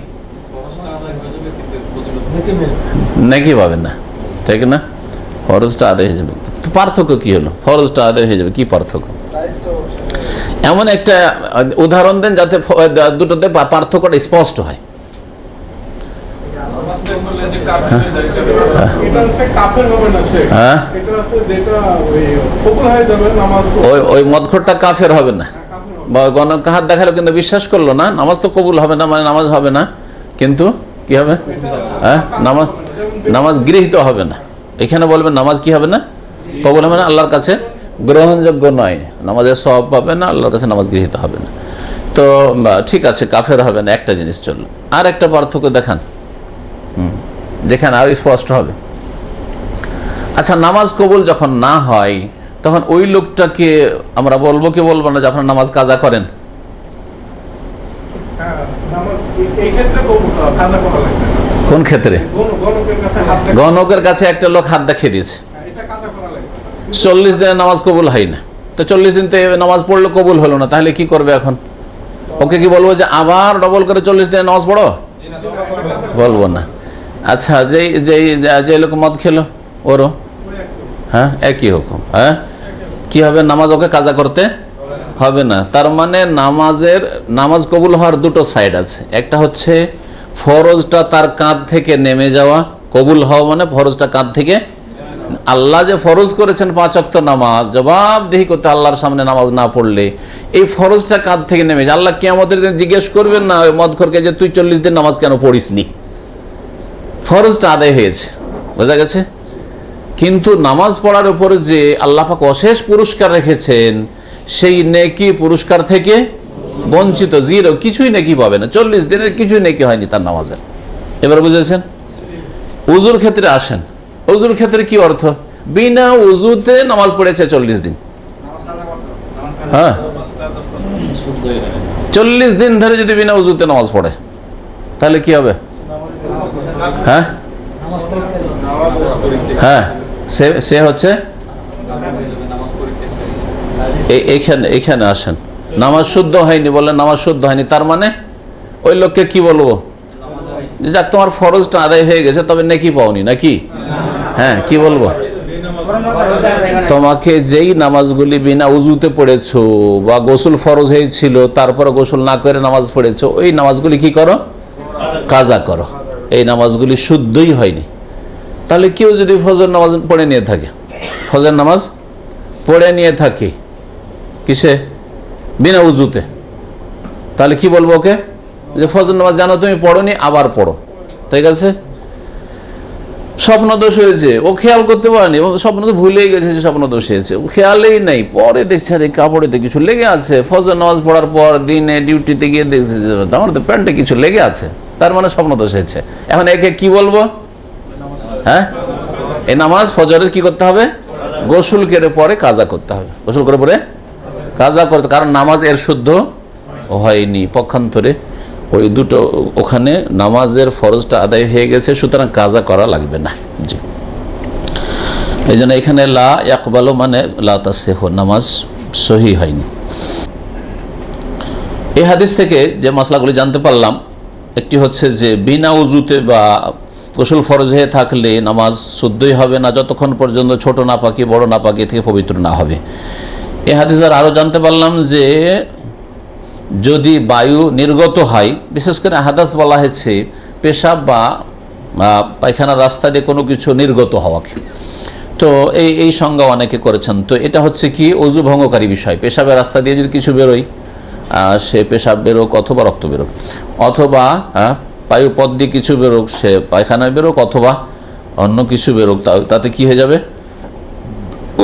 নাকি পাবেন না, ঠিক না? ফরজটা আদায় হয়ে যাবে। তো পার্থক্য কি হলো? ফরজটা আদায় হয়ে যাবে, কি পার্থক্য? এমন একটা উদাহরণ দেন যাতে দুটোতে পার্থক্যটা স্পষ্ট হয়। ওই মদখোরটা কাফের হবে না, বা গণকে হাত দেখালো কিন্তু বিশ্বাস করলো না, নামাজ তো কবুল হবে না, মানে নামাজ হবে না, কিন্তু কি হবে? হ্যাঁ, নামাজ গৃহীত হবে না। এখানে বলবেন নামাজ কি হবে না? কবুল হবে না, আল্লাহর কাছে গ্রহণযোগ্য নয়, নামাজের সওয়াব পাবে না, আল্লাহর কাছে নামাজ গৃহীত হবে না। তো ঠিক আছে, কাফের হবে না, একটা জিনিস চললো। আর একটা পার্থক্য দেখান যেখানে আরো স্পষ্ট হবে। আচ্ছা, নামাজ কবুল যখন না হয় তখন ওই লোকটাকে আমরা বলবো কি বলবো না যে আপনার নামাজ কাজা করেন? কোন ক্ষেত্রে? গণকের কাছে একটা লোক হাত দেখিয়ে দিয়েছে, 40 দিনের নামাজ কবুল হয় না, তো 40 দিন তো নামাজ পড়লে কবুল হলো না, তাহলে কি করবে এখন? ওকে কি বলবো যে আবার ডবল করে 40 দিনের নামাজ পড়ো? বলবো না। আচ্ছা, যে লোক মদ খেলো ওরও হ্যাঁ একই হুকুম। হ্যাঁ, কি হবে? নামাজ ওকে কাজা করতে হবে না। তার মানে নামাজ কবুল হওয়ার দুটো সাইড আছে। একটা হচ্ছে ফরজটা তার কাঁধ থেকে নেমে যাওয়া, কবুল হওয়া মানে ফরজটা কাঁধ থেকে, আল্লাহ যে ফরজ করেছেন 5 ওয়াক্ত নামাজ, জবাবদিহি করতে আল্লাহর সামনে নামাজ না পড়লে এই ফরজটা কাঁধ থেকে নেমে যায়। আল্লাহ কিয়ামতের দিন জিজ্ঞেস করবেন না ওই মদখোরকে যে তুই 40 দিন নামাজ কেন পড়িসনি, ফরজটা আদায় হয়েছে, বোঝা গেছে? কিন্তু নামাজ পড়ার উপরে যে আল্লাহ পাক অশেষ পুরস্কার রেখেছেন, সেই নেকি পুরস্কার থেকে বঞ্চিত, জিরো, কিছুই নেকি পাবে না। 40 দিনের কিছুই নেকি হয়নি তার নামাজের। এবার বুঝেছেন? উজুর ক্ষেত্রে আসেন, উজুর ক্ষেত্রে কি অর্থ? বিনা উজুতে নামাজ পড়েছে 40 দিন, হ্যাঁ, 40 দিন ধরে যদি বিনা উজুতে নামাজ পড়ে তাহলে কি হবে? হ্যাঁ হ্যাঁ, সে হচ্ছে এখানে আসেন, নামাজ শুদ্ধ হয়নি, বললেন নামাজ শুদ্ধ হয়নি, তার মানে ওই লোককে কি বলবো? যাক, তোমার ফরজটা আদায় হয়ে গেছে, তবে নেকি পাওনি নাকি? হ্যাঁ, কি বলবো? তোমাকে যেই নামাজগুলি বিনা উজুতে পড়েছো বা গোসল ফরজ হয়েছিল তারপরে গোসল না করে নামাজ পড়েছো, ওই নামাজগুলি কি করো? কাজা করো। এই নামাজগুলি শুদ্ধই হয়নি। তাহলে কেউ যদি ফজর নামাজ পড়ে নিয়ে থাকে, ফজর নামাজ পড়ে নিয়ে থাকে কিসে? বিনা উজুতে, তাহলে কি বলবো ওকে? যে ফজর নামাজ জানো তুমি পড়োনি, আবার পড়ো, ঠিক আছে? স্বপ্ন দোষ হয়েছে, ও খেয়াল করতে পারেনি, স্বপ্ন তো ভুলেই গেছে যে স্বপ্ন দোষ হয়েছে, ও খেয়ালেই নেই, পরে দেখছে আরে কাপড়েতে কিছু লেগে আছে, ফজর নামাজ পড়ার পর দিনে ডিউটিতে গিয়ে দেখছে যে আমার তো প্যান্টে কিছু লেগে আছে, তার মানে স্বপ্ন দোষ হয়েছে। এখন একে কি বলবো? হ্যাঁ, এই নামাজ ফজরের কি করতে হবে? গোসল করে পরে কাজা করতে হবে, গোসল করে পরে কাজা করতে, কারণ নামাজ এর শুদ্ধ হয়নি, পক্ষান্তরে ওই দুটো ওখানে নামাজের ফরজটা আদায় হয়ে গেছে, সুতরাং কাজা করা লাগবে না। জি, এই জন্য এখানে লা ইয়াকবালু মানে লা তাসিহু, নামাজ সহি হয়নি। এই হাদিস থেকে যে মশলাগুলি জানতে পারলাম, একটি হচ্ছে যে বিনা উজুতে বা গোসল ফরজ হয়ে থাকলে নামাজ শুদ্ধই হবে না যতক্ষণ পর্যন্ত ছোট নাপাকি বড় নাপাকি থেকে পবিত্র না হবে। এই হাদিস দ্বারা আরও জানতে পারলাম যে যদি বায়ু নির্গত হয়, বিশেষ করে হাদাস বলা হয়েছে পেশাব বা পায়খানার রাস্তা দিয়ে কোনো কিছু নির্গত হওয়াকে, তো এই সংজ্ঞা অনেকে করেছেন। তো এটা হচ্ছে কি অজু ভঙ্গকারী বিষয়। পেশাবের রাস্তা দিয়ে যদি কিছু বেরোয়, সে পেশাব বেরোক অথবা রক্ত বেরোক, অথবা বায়ুপথ দিয়ে কিছু বেরোক, সে পায়খানায় বেরোক অথবা অন্য কিছু বেরোক, তাতে কি হয়ে যাবে?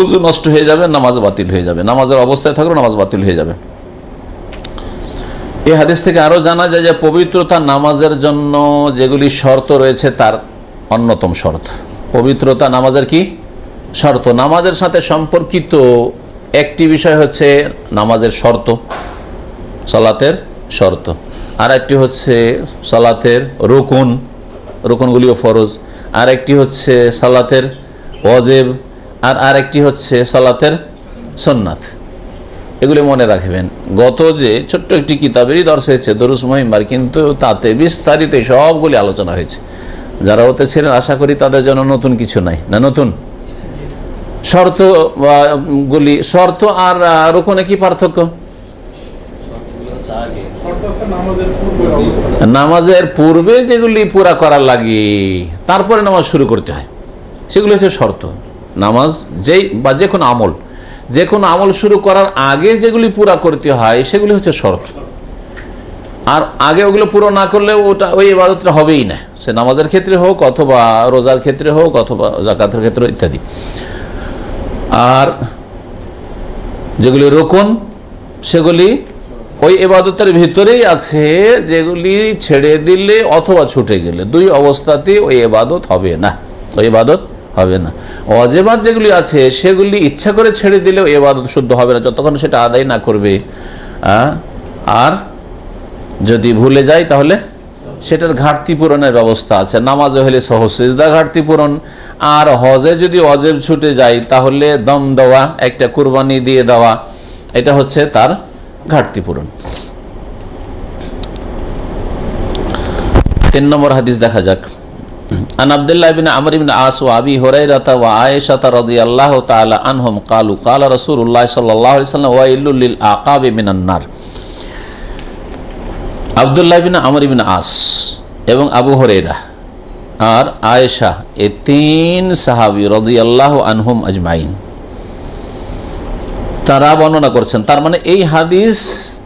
উজু নষ্ট হয়ে যাবে, নামাজ বাতিল হয়ে যাবে, নামাজের অবস্থায় থাকলেও নামাজ বাতিল হয়ে যাবে। এই হাদিস থেকে আরও জানা যায় যে পবিত্রতা নামাজের জন্য যেগুলি শর্ত রয়েছে তার অন্যতম শর্ত। পবিত্রতা নামাজের কি শর্ত? নামাজের সাথে সম্পর্কিত একটি বিষয় হচ্ছে নামাজের শর্ত, সালাতের শর্ত, আর একটি হচ্ছে সালাতের রুকুন, রুকুনগুলিও ফরজ, আর একটি হচ্ছে সালাতের ওয়াজিব, আর আরেকটি হচ্ছে সালাতের সুন্নাত। এগুলি মনে রাখবেন। গত যে ছোট্ট একটি কিতাবেরই দর্শ হয়েছে দরুস মুহিম্মার, কিন্তু তাতে বিস্তারিত সবগুলি আলোচনা হয়েছে। যারা ওতে ছিলেন আশা করি তাদের জন্য নতুন কিছু নাই, না নতুন শর্তগুলি। শর্ত আর রুকুনে কি পার্থক্য? নামাজের পূর্বে যেগুলি পুরা করার লাগে তারপরে নামাজ শুরু করতে হয়, সেগুলি হচ্ছে শর্ত। নামাজ যেই বা যে কোনো আমল শুরু করার আগে যেগুলি পুরা করতে হয় সেগুলি হচ্ছে শর্ত। আর আগে ওগুলো পুরো না করলে ওই ইবাদতটা হবেই না, সে নামাজের ক্ষেত্রে হোক অথবা রোজার ক্ষেত্রে হোক অথবা যাকাতের ক্ষেত্রে ইত্যাদি। আর যেগুলি রুকুন সেগুলি ওই ইবাদতের ভিতরেই আছে, যেগুলি ছেড়ে দিলে অথবা ছুটে গেলে দুই অবস্থাতে ওই ইবাদত হবে না, ওই ইবাদত হবে না। ওয়াজিবাত যেগুলি আছে সেগুলি ইচ্ছা করে ছেড়ে দিলেও ইবাদত শুদ্ধ হবে না যতক্ষণ সেটা আদায় না করবে। আর যদি ভুলে যায় তাহলে সেটার ঘাটতি পূরণের ব্যবস্থা আছে। নামাজে হলে সহসিজদা ঘাটতি পূরণ, আর হজে যদি ওয়াজিব ছুটে যায় তাহলে দম দেওয়া, একটা কুরবানি দিয়ে দেওয়া, এটা হচ্ছে তার ঘাটতি পূরণ। 3 নম্বর হাদিস দেখা যাক। আন আব্দুল্লাহ ইবনে আমর ইবনে আস ওয়া আবি হুরায়রা ওয়া আয়েশা রাদিয়াল্লাহু তাআলা আনহুম ক্বালু ক্বালা রাসূলুল্লাহ সাল্লাল্লাহু আলাইহি ওয়াসাল্লাম ওয়াইলুল লিল আকাবি মিনান নার। আব্দুল্লাহ ইবনে আমর ইবনে আস এবং আবু হুরায়রা আর আয়েশা, এই 3 সাহাবী রাদিয়াল্লাহু আনহুম আজমাইন তারা বর্ণনা করছেন। তার মানে এই হাদিস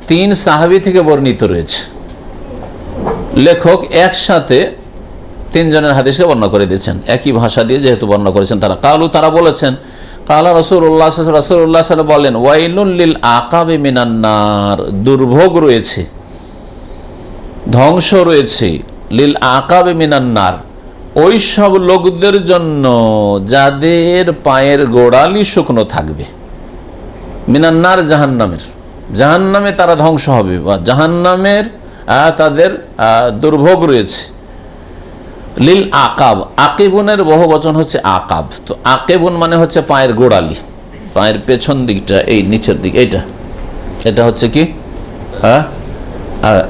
3 সাহাবী থেকে বর্ণিত রয়েছে। লেখক একসাথে 3 জনের হাদিসকে বর্ণনা করে দিয়েছেন, একই ভাষা দিয়ে যেহেতু বর্ণনা করেছেন তারা। কালু, তারা বলেছেন, কালা রাসূলুল্লাহ সাল্লাল্লাহু বলেন, ওয়াইলুল লিল আকাবি মিনান নার, দুর্ভোগ রয়েছে, ধ্বংস রয়েছে, লিল আকাবি মিনান নার, ওই সব লোকদের জন্য যাদের পায়ের গোড়ালি শুকনো থাকবে। মিনান্নার, জাহান্নামে তারা ধ্বংস হবে বা জাহান্নামের তাদের দুর্ভোগ রয়েছে। লিল আকাব, আকিবুনের বহু বচন হচ্ছে আকাব। তো আকিবুন মানে হচ্ছে পায়ের গোড়ালি, পায়ের পেছন দিকটা, এই নিচের দিক, এটা হচ্ছে কি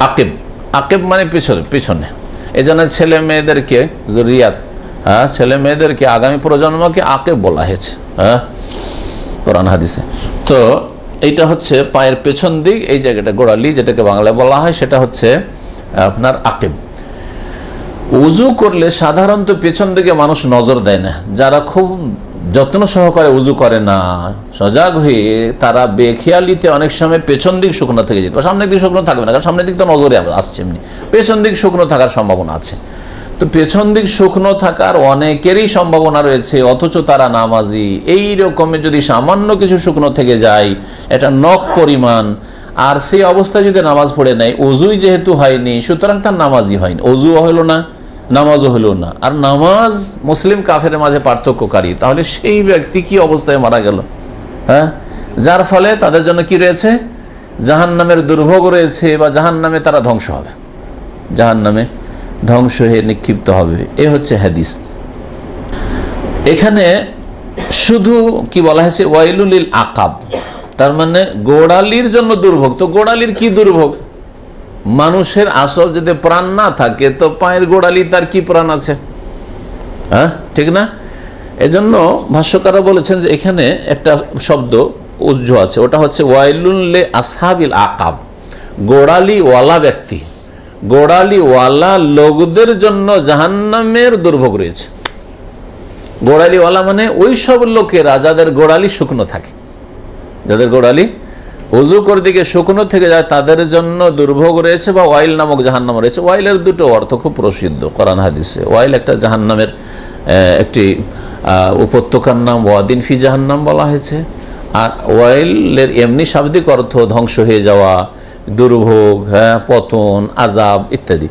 আকিব। আকিব মানে পিছনে। এই জন্য ছেলে মেয়েদেরকে জুরিয়াত, ছেলে মেয়েদেরকে আগামী প্রজন্মকে আকিব বলা হয়েছে কোরআন হাদিসে। তো এইটা হচ্ছে পায়ের পেছন দিক, এই জায়গাটা গোড়ালি, যেটাকে বাংলায় বলা হয় সেটা হচ্ছে আপনার আকিব। উজু করলে সাধারণত পেছন দিকে মানুষ নজর দেয় না। যারা খুব যত্ন সহকারে উজু করে না, সজাগ হয়ে, তারা বেখেয়ালিতে অনেক সময় পেছন দিক শুকনো থেকে যেতে পারে, সামনের দিক শুকনো থাকবে না, কারণ সামনের দিক তো নজরে আসছে, এমনি পেছন দিক শুকনো থাকার সম্ভাবনা আছে। তো পেছন দিক শুকনো থাকার অনেকেরই সম্ভাবনা রয়েছে, অথচ তারা নামাজি। এই রকমের যদি সামান্য কিছু শুকনো থেকে যায়, এটা নখ পরিমাণ, আর সেই অবস্থায় যদি নামাজ পড়ে নেয়, অজুই যেহেতু হয়নি, সুতরাং তার নামাজই হয়নি, অজুও হলো না, নামাজও হলো না। আর নামাজ মুসলিম কাফের মাঝে পার্থক্যকারী, তাহলে সেই ব্যক্তি কি অবস্থায় মারা গেল? যার ফলে তাদের জন্য কি রয়েছে? জাহান্নামের দুর্ভোগ রয়েছে বা জাহান্নামে তারা ধ্বংস হবে, জাহান্নামে ধ্বংস হয়ে নিক্ষিপ্ত হবে। এ হচ্ছে হাদিস। এখানে শুধু কি বলা হয়েছে, ওয়াইলুল আকাব, তার মানে গোড়ালির জন্য দুর্ভোগ। তো গোড়ালির কি দুর্ভোগ? মানুষের আসল যদি প্রাণ না থাকে তো পায়ের গোড়ালি তার কি প্রাণ আছে? হ্যাঁ, ঠিক না? এজন্য ভাষ্যকাররা বলেছেন যে এখানে একটা শব্দ উজ্জ আছে, ওটা হচ্ছে ওয়াইলুল লে আসহাবিল আকাব, গোড়ালিওয়ালা ব্যক্তি, গোড়ালিওয়ালা লোকদের জন্য জাহান্নামের দুর্ভোগ রয়েছে। গোড়ালিওয়ালা মানে ওই সব লোকেরা যাদের গোড়ালি শুকনো থাকে, যাদের গোড়ালি উজু করে দিকে শুকনো থেকে যায়, তাদের জন্য দুর্ভোগ রয়েছে বা ওয়াইল নামক জাহান্নাম রয়েছে। ওয়াইলের দুটো অর্থ খুব প্রসিদ্ধ কোরআন হাদিসে। ওয়াইল একটা জাহান্নামের একটি উপত্যকার নাম, ওয়াদিন ফি জাহান্নাম বলা হয়েছে। আর ওয়াইলের এমনি শাব্দিক অর্থ ধ্বংস হয়ে যাওয়া, দুর্ভোগ, পতন, আযাব ইত্যাদি।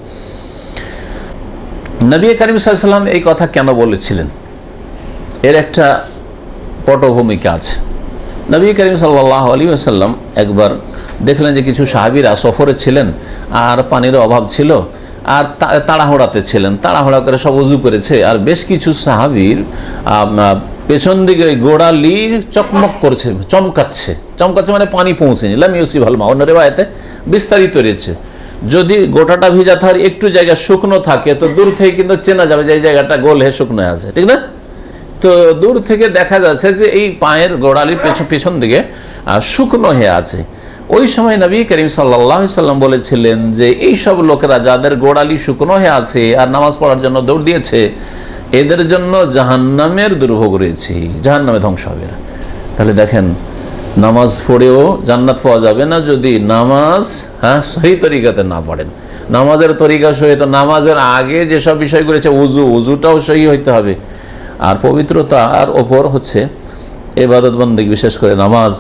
নবী করিম সাল্লাল্লাহু আলাইহি ওয়াসাল্লাম এই কথা কেন বলেছিলেন, এর একটা পটভূমিকা আছে। নবী করিম সাল্লাল্লাহু আলাইহি ওয়াসাল্লাম একবার দেখলেন যে কিছু সাহাবীরা সফরে ছিলেন আর পানির অভাব ছিল আর তাড়াহুড়াতে ছিলেন, তাড়াহুড়া করে সব উজু করেছে। আর বেশ কিছু সাহাবীর পেছন দিকে গোড়ালি চকমক করছে, চমকাচ্ছে, চমকাচ্ছে মানে পানি পৌঁছেনি। লাম ইউসিবুল মা, অন্য রিওয়ায়াতে বিস্তারিত রয়েছে। যদি গোটাটা ভিজা থাকে, একটু জায়গা শুকনো থাকে, তো দূর থেকে কিন্তু চেনা যাবে যে এই জায়গাটা গোল হয়ে শুকনো আছে, ঠিক না? তো দূর থেকে দেখা যাচ্ছে যে এই পায়ের গোড়ালির পেছন দিকে শুকনো হয়ে আছে। ওই সময় নবী করিম সাল্লাল্লাহু আলাইহি সাল্লাম বলেছিলেন যে এই সব লোকেরা যাদের গোড়ালি শুকনো হয়ে আছে আর নামাজ পড়ার জন্য দৌড় দিয়েছে, এদের জন্য জাহান্নামের দুর্ভোগ রয়েছে, জাহান্নামে ধ্বংস হবে না। তাহলে দেখেন, নামাজ পড়েও জান্নাত পাওয়া যাবে না যদি নামাজ সহি তরিকাতে না পড়েন। নামাজের তরিকা সহি, তো নামাজের আগে যেসব বিষয় করেছে, উজুটাও সহি হইতে হবে। আর পবিত্রতার ওপর হচ্ছে ইবাদত বন্দেগী, বিশেষ করে নামাজ,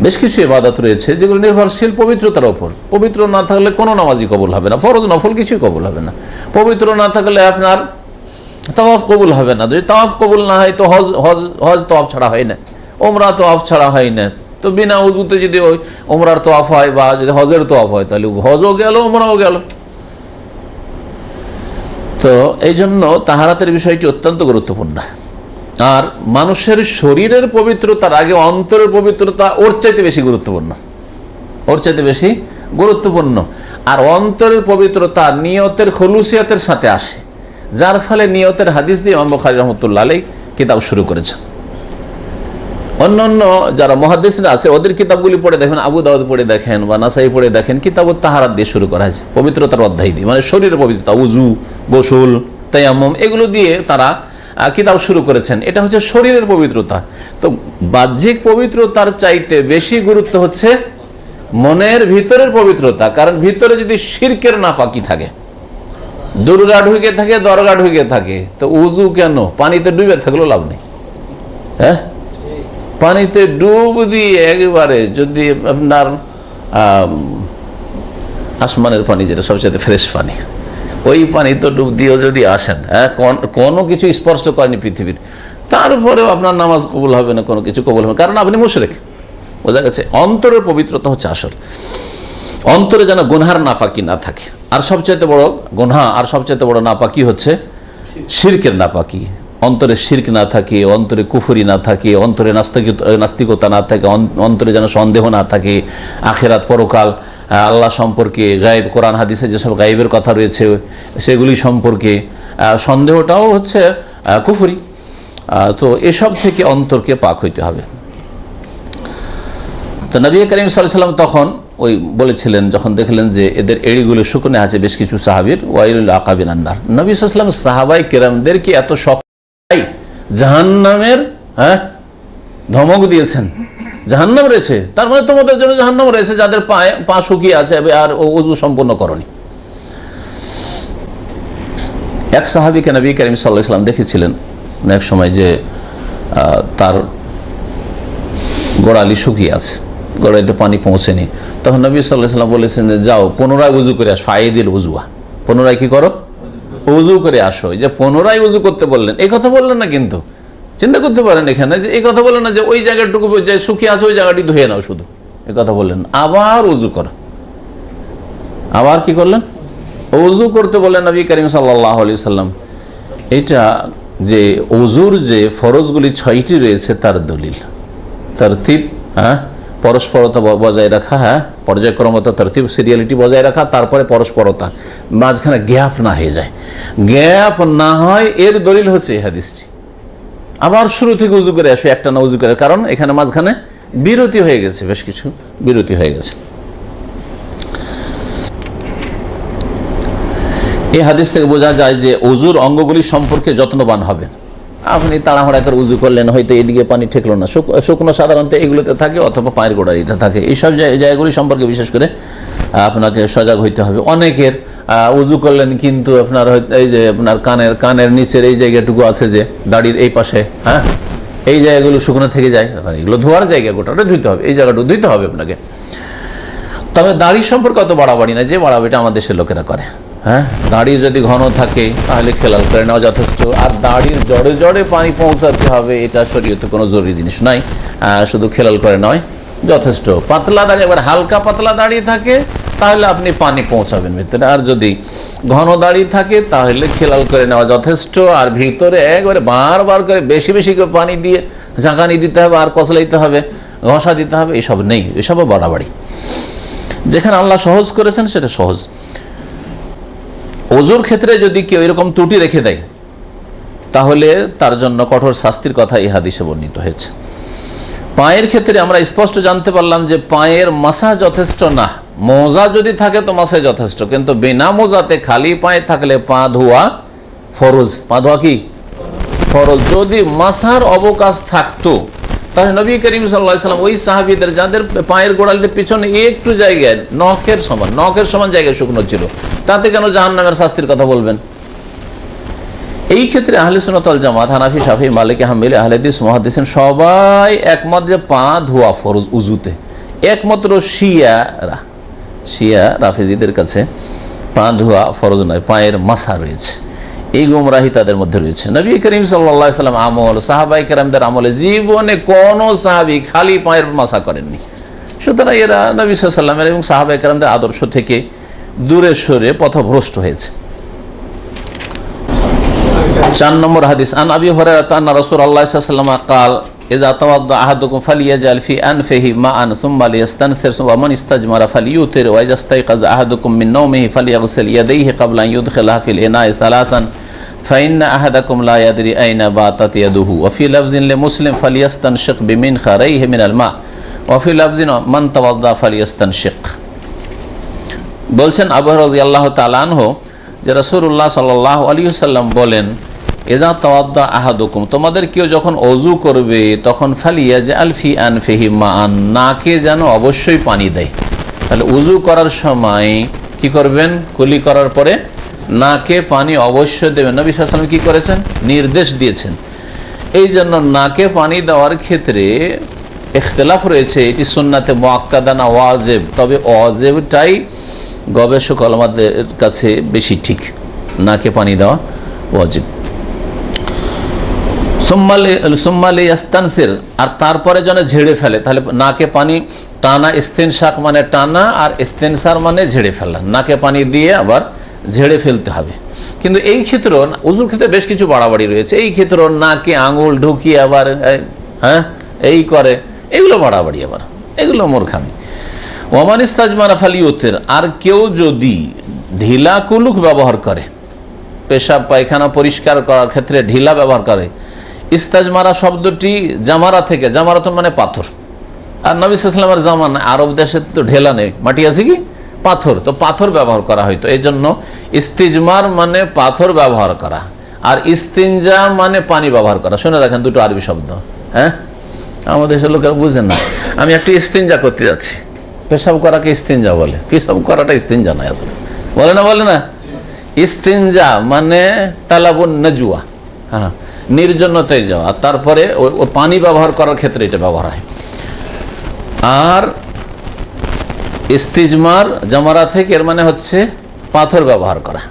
বেশ কিছু ইবাদত রয়েছে যেগুলো নির্ভরশীল পবিত্রতার ওপর। পবিত্র না থাকলে কোনো নামাজই কবুল হবে না, ফরজ নফল কিছুই কবুল হবে না। পবিত্র না থাকলে আপনার তাওয়াফ কবুল হবে না। যদি তাওয়াফ কবুল না হয় তো হজ তাওয়াফ ছাড়া হয় না, ওমরা তাওয়াফ ছাড়া হয় না। তো বিনা উজুতে যদি ওই ওমরার তাওয়াফ হয় বা যদি হজের তাওয়াফ হয়, তাহলে হজও গেল, ওমরাও গেল। তো এই জন্য তাহারাতের বিষয়টি অত্যন্ত গুরুত্বপূর্ণ। আর মানুষের শরীরের পবিত্রতার আগে অন্তরের পবিত্রতা ওর চাইতে বেশি গুরুত্বপূর্ণ, ওর চাইতে বেশি গুরুত্বপূর্ণ। আর অন্তরের পবিত্রতা নিয়তের খুলুসিয়াতের সাথে আসে, যার ফলে নিয়তের হাদিস দিয়ে ইমাম বুখারী রাহমাতুল্লাহ আলাইহি কিতাব শুরু করেছেন। অন্যান্য যারা মুহাদ্দিসরা আছে ওদের কিতাবগুলি পড়ে দেখেন, আবু দাউদ পড়ে দেখেন বা নাসাই পড়ে দেখেন, কিতাবুত তাহারাত দিয়ে শুরু করা হয়েছে, পবিত্রতার অধ্যায় দিয়ে, মানে শরীরের পবিত্রতা, উজু, গোসল, তায়াম্মুম, এগুলো দিয়ে তারা কিতাব শুরু করেছেন। এটা হচ্ছে শরীরের পবিত্রতা। তো বাহ্যিক পবিত্রতার চাইতে বেশি গুরুত্ব হচ্ছে মনের ভিতরের পবিত্রতা। কারণ ভিতরে যদি শিরকের নাফাকি থাকে, দুর্গা ঢুকে থাকে, দরগা ঢুকে থাকে, তো উজু কেন? পানিতে ডুবে থাকলেও লাভ নেই। হ্যাঁ, পানিতে ডুব দিয়ে একেবারে যদি আপনার আসমানের পানি, যেটা সবচেয়ে ফ্রেশ পানি, ওই পানি তো ডুব দিয়েও যদি আসেন, কোনো কিছু স্পর্শ করেনি পৃথিবীর, তারপরেও আপনার নামাজ কবুল হবে না, কোনো কিছু কবুল হবে না, কারণ আপনি মুশরিক। বোঝা গেছে? অন্তরের পবিত্রতা হচ্ছে আসল। অন্তরে যেন গুনহার নাপাকি না থাকে। আর সবচাইতে বড় গুনহা আর সবচাইতে বড় নাপাকি হচ্ছে শিরকের নাপাকি। অন্তরে শিরক না থাকে, অন্তরে কুফরি না থাকে, অন্তরে নাস্তিকতা না থাকে, অন্তরে যেন সন্দেহ না থাকে আখিরাত, পরকাল, আল্লাহ সম্পর্কে, গায়েব, কোরআন হাদিসে যেসব গায়েবের কথা রয়েছে সেগুলি সম্পর্কে সন্দেহটাও হচ্ছে কুফরি। তো এসব থেকে অন্তরকে পাক হইতে হবে। তো নবী করিম সাল্লাল্লাহু আলাইহি ওয়াসাল্লাম তখন ওই বলেছিলেন, যখন দেখলেন যে এদের এড়িগুলো শুকনে আছে বেশ কিছু সাহাবীর, ওয়াইলুল আকাবিন আন্নার। নবী সাল্লাল্লাহু আলাইহি ওয়াসাল্লাম সাহাবাই কেরামদেরকে এত জাহান্নামের ধমক দিয়েছেন, জাহান্নাম রয়েছে, তার মানে তোমাদের জন্য জাহান্নাম রয়েছে, যাদের পা শুকিয়ে আছে আর ওযু সম্পন্ন করনি। এক সাহাবীকে নবী করিম সাল্লাল্লাহু আলাইহি ওয়াসাল্লাম দেখেছিলেন এক সময় যে তার গোড়ালি শুকিয়ে আছে, গোড়ালিতে পানি পৌঁছেনি। তখন নবী সাল্লাল্লাহু আলাইহি ওয়াসাল্লাম বলেছেন যে যাও পুনরায় উযু করে আসো, ফাইদিল উযুয়া, পুনরায় কি করো? উযু করে আসো। যে পুনরায় উযু করতে বললেন, এই কথা বললেন না, কিন্তু চিন্তা করতে পারেন এখানে যে এই কথা বললেন না যে ওই জায়গাটুকু যে শুকিয়ে আছে ওই জায়গাটি ধুয়ে নাও শুধু, এ কথা বললেন, আবার উজু কর। আবার কি করলেন? উজু করতে বললেন নবী করিম সাল্লাল্লাহু আলাইহি সাল্লাম। এটা যে উজুর যে ফরজগুলি 6টি রয়েছে তার দলিল। তরতিব, হ্যাঁ, পরস্পরতা বজায় রাখা, হ্যাঁ, পর্যায়ক্রমতা, তরতিব, সিরিয়ালিটি বজায় রাখা, তারপরে পরস্পরতা, মাঝখানে গ্যাপ না হয়ে যায়, গ্যাপ না হয়, এর দলিল হচ্ছে এই হাদিসটি। আবার শুরু থেকে উজু করে আসবে, একটা না উজু করে, কারণ এখানে মাঝখানে বিরতি হয়ে গেছে, বেশ কিছু বিরতি হয়ে গেছে। এই হাদিস থেকে বোঝা যায় যে উজুর অঙ্গগুলি সম্পর্কে যত্নবান হবেন। আপনি তাড়াহুড়া করে উজু করলেন, হয়তো এদিকে পানি ঠেকলো না, শুকনো সাধারণত এগুলোতে থাকে অথবা পায়ের গোড়ারিতে থাকে, এইসব জায়গাগুলি সম্পর্কে বিশেষ করে আপনাকে সজাগ হইতে হবে। অনেকের উজু করলেন কিন্তু আপনার এই যে আপনার কানের নিচের এই জায়গাটুকু আছে যে দাড়ির এই পাশে, হ্যাঁ, এই জায়গাগুলো শুকনো থেকে যায়, এগুলো ধোয়ার জায়গা, গোটাটা ধুইতে হবে, এই জায়গাটুকু ধুইতে হবে আপনাকে। তবে দাড়ি সম্পর্কে অত বাড়াবাড়ি না, যে বাড়াবাড়িটা আমাদের দেশের লোকেরা করে। হ্যাঁ, দাড়ি যদি ঘন থাকে তাহলে খেলাল করে নেওয়া যথেষ্ট। আর দাড়ির জড়ে জড়ে পানি পৌঁছাতে হবে, এটা শরীয়তে কোনো জরুরি জিনিস নাই, শুধু খেলাল করে নয় যথেষ্ট। পাতলা দাড়ি, এবার হালকা পাতলা দাড়ি থাকে তাহলে আপনি পানি পৌঁছাবেন ভিতরে, আর যদি ঘন দাড়ি থাকে তাহলে খেলাল করে নেওয়া যথেষ্ট। আর ভিতরে একবারে বারবার করে বেশি বেশি করে পানি দিয়ে ঝাঁকানি দিতে হবে, আর কচলাইতে হবে, ঘষা দিতে হবে, এসব নেই, এসবও বাড়াবাড়ি। যেখানে আল্লাহ সহজ করেছেন সেটা সহজ। ওজুর ক্ষেত্রে যদি কেউ এরকম ত্রুটি রেখে দেয় তাহলে তার জন্য কঠোর শাস্তির কথা এই হাদিসে বর্ণিত হয়েছে। পায়ের ক্ষেত্রে আমরা স্পষ্ট জানতে পারলাম যে পায়ের মাসা যথেষ্ট না, মোজা যদি থাকে তো মাসায় যথেষ্ট, কিন্তু বিনা মোজাতে খালি পায়ে থাকলে পা ধোয়া ফরজ। পা ধোয়া কি ফরজ। যদি মাসার অবকাশ থাকতো তাহলে নবী করিম সাল্লাল্লাহু আলাইহি ওয়াসাল্লাম ওই সাহাবীদের যাদের পায়ের গোড়ালিতে পিছনে একটু জায়গায় নখের সমান জায়গায় শুকনো ছিল, তাতে কেন জাহান্নামের শাস্তির কথা বলবেন? এই ক্ষেত্রে আহলে সুন্নাত ওয়াল জামাত, হানাফি, শাফিঈ, মালিকি, হাম্বলি, আহলে হাদিস, মুহাদ্দিসিন সবাই একমত যে পা ধোয়া ফরজ উযুতে। একমাত্র শিয়া রাফিজিদের কাছে পা ধোয়া ফরজ নয়, পায়ের মাসা রয়েছে। এই গুমরাহি তাদের মধ্যে রয়েছে। নবী করিম সাল্লাল্লাহু আলাইহি ওয়াসাল্লাম আমল, সাহাবায়ে কেরামদের আমলে জীবনে কোনো সাহাবী খালি পায়ের মাসা করেননি। সুতরাং এরা নবী সাল্লাল্লাহু আলাইহি ওয়াসাল্লামের এবং সাহাবায়ে কেরামদের আদর্শ থেকে দূরে সরে পথভ্রষ্ট হয়েছে। 4 নম্বর হাদিস, আন আবি হুরায়রা আন্না রাসূলুল্লাহ সাল্লাল্লাহু আলাইহি ওয়াসাল্লাম قال اذا توضأ احدكم فليجعل في انفه ماء ثم ليستنثر ومن استجمر فليوتر واذا استيقظ احدكم من نومه فليغسل يديه قبل ان يدخلها في الاناء ثلاثا فان احدكم لا يدري اين باتت يده وفي لفظ لمسلم فليستنشق بمنخريه من الماء وفي لفظ من توضأ فليستنشق। বলছেন আবু হুরায়রা রাদিয়াল্লাহু তাআলা আনহু যে রাসূলুল্লাহ সাল্লাল্লাহু আলাইহি ওয়াসাল্লাম বলেন, ইযা তাওয়াদ্দা আহাদুকুম, তোমাদের কেউ যখন ওযু করবে তখন ফালিয়াজআল ফি আনফিহি মাআন, নাকে যেন অবশ্যই পানি দেয়। তাহলে ওযু করার সময় কি করবেন? কুলি করার পরে নাকে পানি অবশ্যই দেবেন। নবী সাল্লাল্লাহু আলাইহি ওয়াসাল্লাম কি করেছেন? নির্দেশ দিয়েছেন। এই জন্য নাকে পানি দেওয়ার ক্ষেত্রে ইখতিলাফ রয়েছে, এটি সুন্নাতে মুআক্কাদা না ওয়াজিব। তবে ওয়াজিবটাই গবেষক ওলামাদের কাছে বেশি ঠিক, নাকে পানি দেওয়া ওয়াজিব। সুম্মালি ইস্তানসির, আর তারপরে যেন ঝেড়ে ফেলে। তাহলে নাকে পানি টানা, ইস্তিনশাক মানে টানা, আর ইস্তিনসার মানে ঝেড়ে ফেলা। নাকে পানি দিয়ে আবার ঝেড়ে ফেলতে হবে। কিন্তু এই ক্ষেত্রে ওযুর ক্ষেত্রে বেশ কিছু বাড়াবাড়ি রয়েছে। এই ক্ষেত্রে নাকে আঙুল ঢুকিয়ে আবার এই করে, এগুলো বাড়াবাড়ি, আবার এগুলো মূর্খামি। ওমান ইস্তাজমারা ফালিউতির, আর কেউ যদি ঢিলা কুলুক ব্যবহার করে, পেশাব পায়খানা পরিষ্কার করার ক্ষেত্রে ঢিলা ব্যবহার করে। ইস্তাজমারা শব্দটি জামারা থেকে, জামারাত মানে পাথর। আর নবী সাল্লাল্লাহু আলাইহি ওয়াসাল্লামের জামানা আরব দেশে তো ঢেলা নেই, মাটি আছে কি পাথর, তো পাথর ব্যবহার করা হয়তো। এই জন্য ইস্তিজমার মানে পাথর ব্যবহার করা, আর ইস্তিনজা মানে পানি ব্যবহার করা। শুনে রাখেন দুটো আরবি শব্দ, হ্যাঁ, আমাদের দেশের লোকেরা বুঝেন না। আমি একটু ইস্তিনজা করতে যাচ্ছি, পেশাব করাকে ইস্তিনজা বলে, পেশাব করাটা ইস্তিনজা নয় আসলে, বলে না। ইস্তিনজা মানে তালাবুন নাজওয়া, হ্যাঁ, নির্জনতায় যাওয়া, তারপরে ও পানি ব্যবহার করার ক্ষেত্রে এটা ব্যবহার হয়। আর ইস্তিজমার জামারা থেকে এর মানে হচ্ছে পাথর ব্যবহার করা।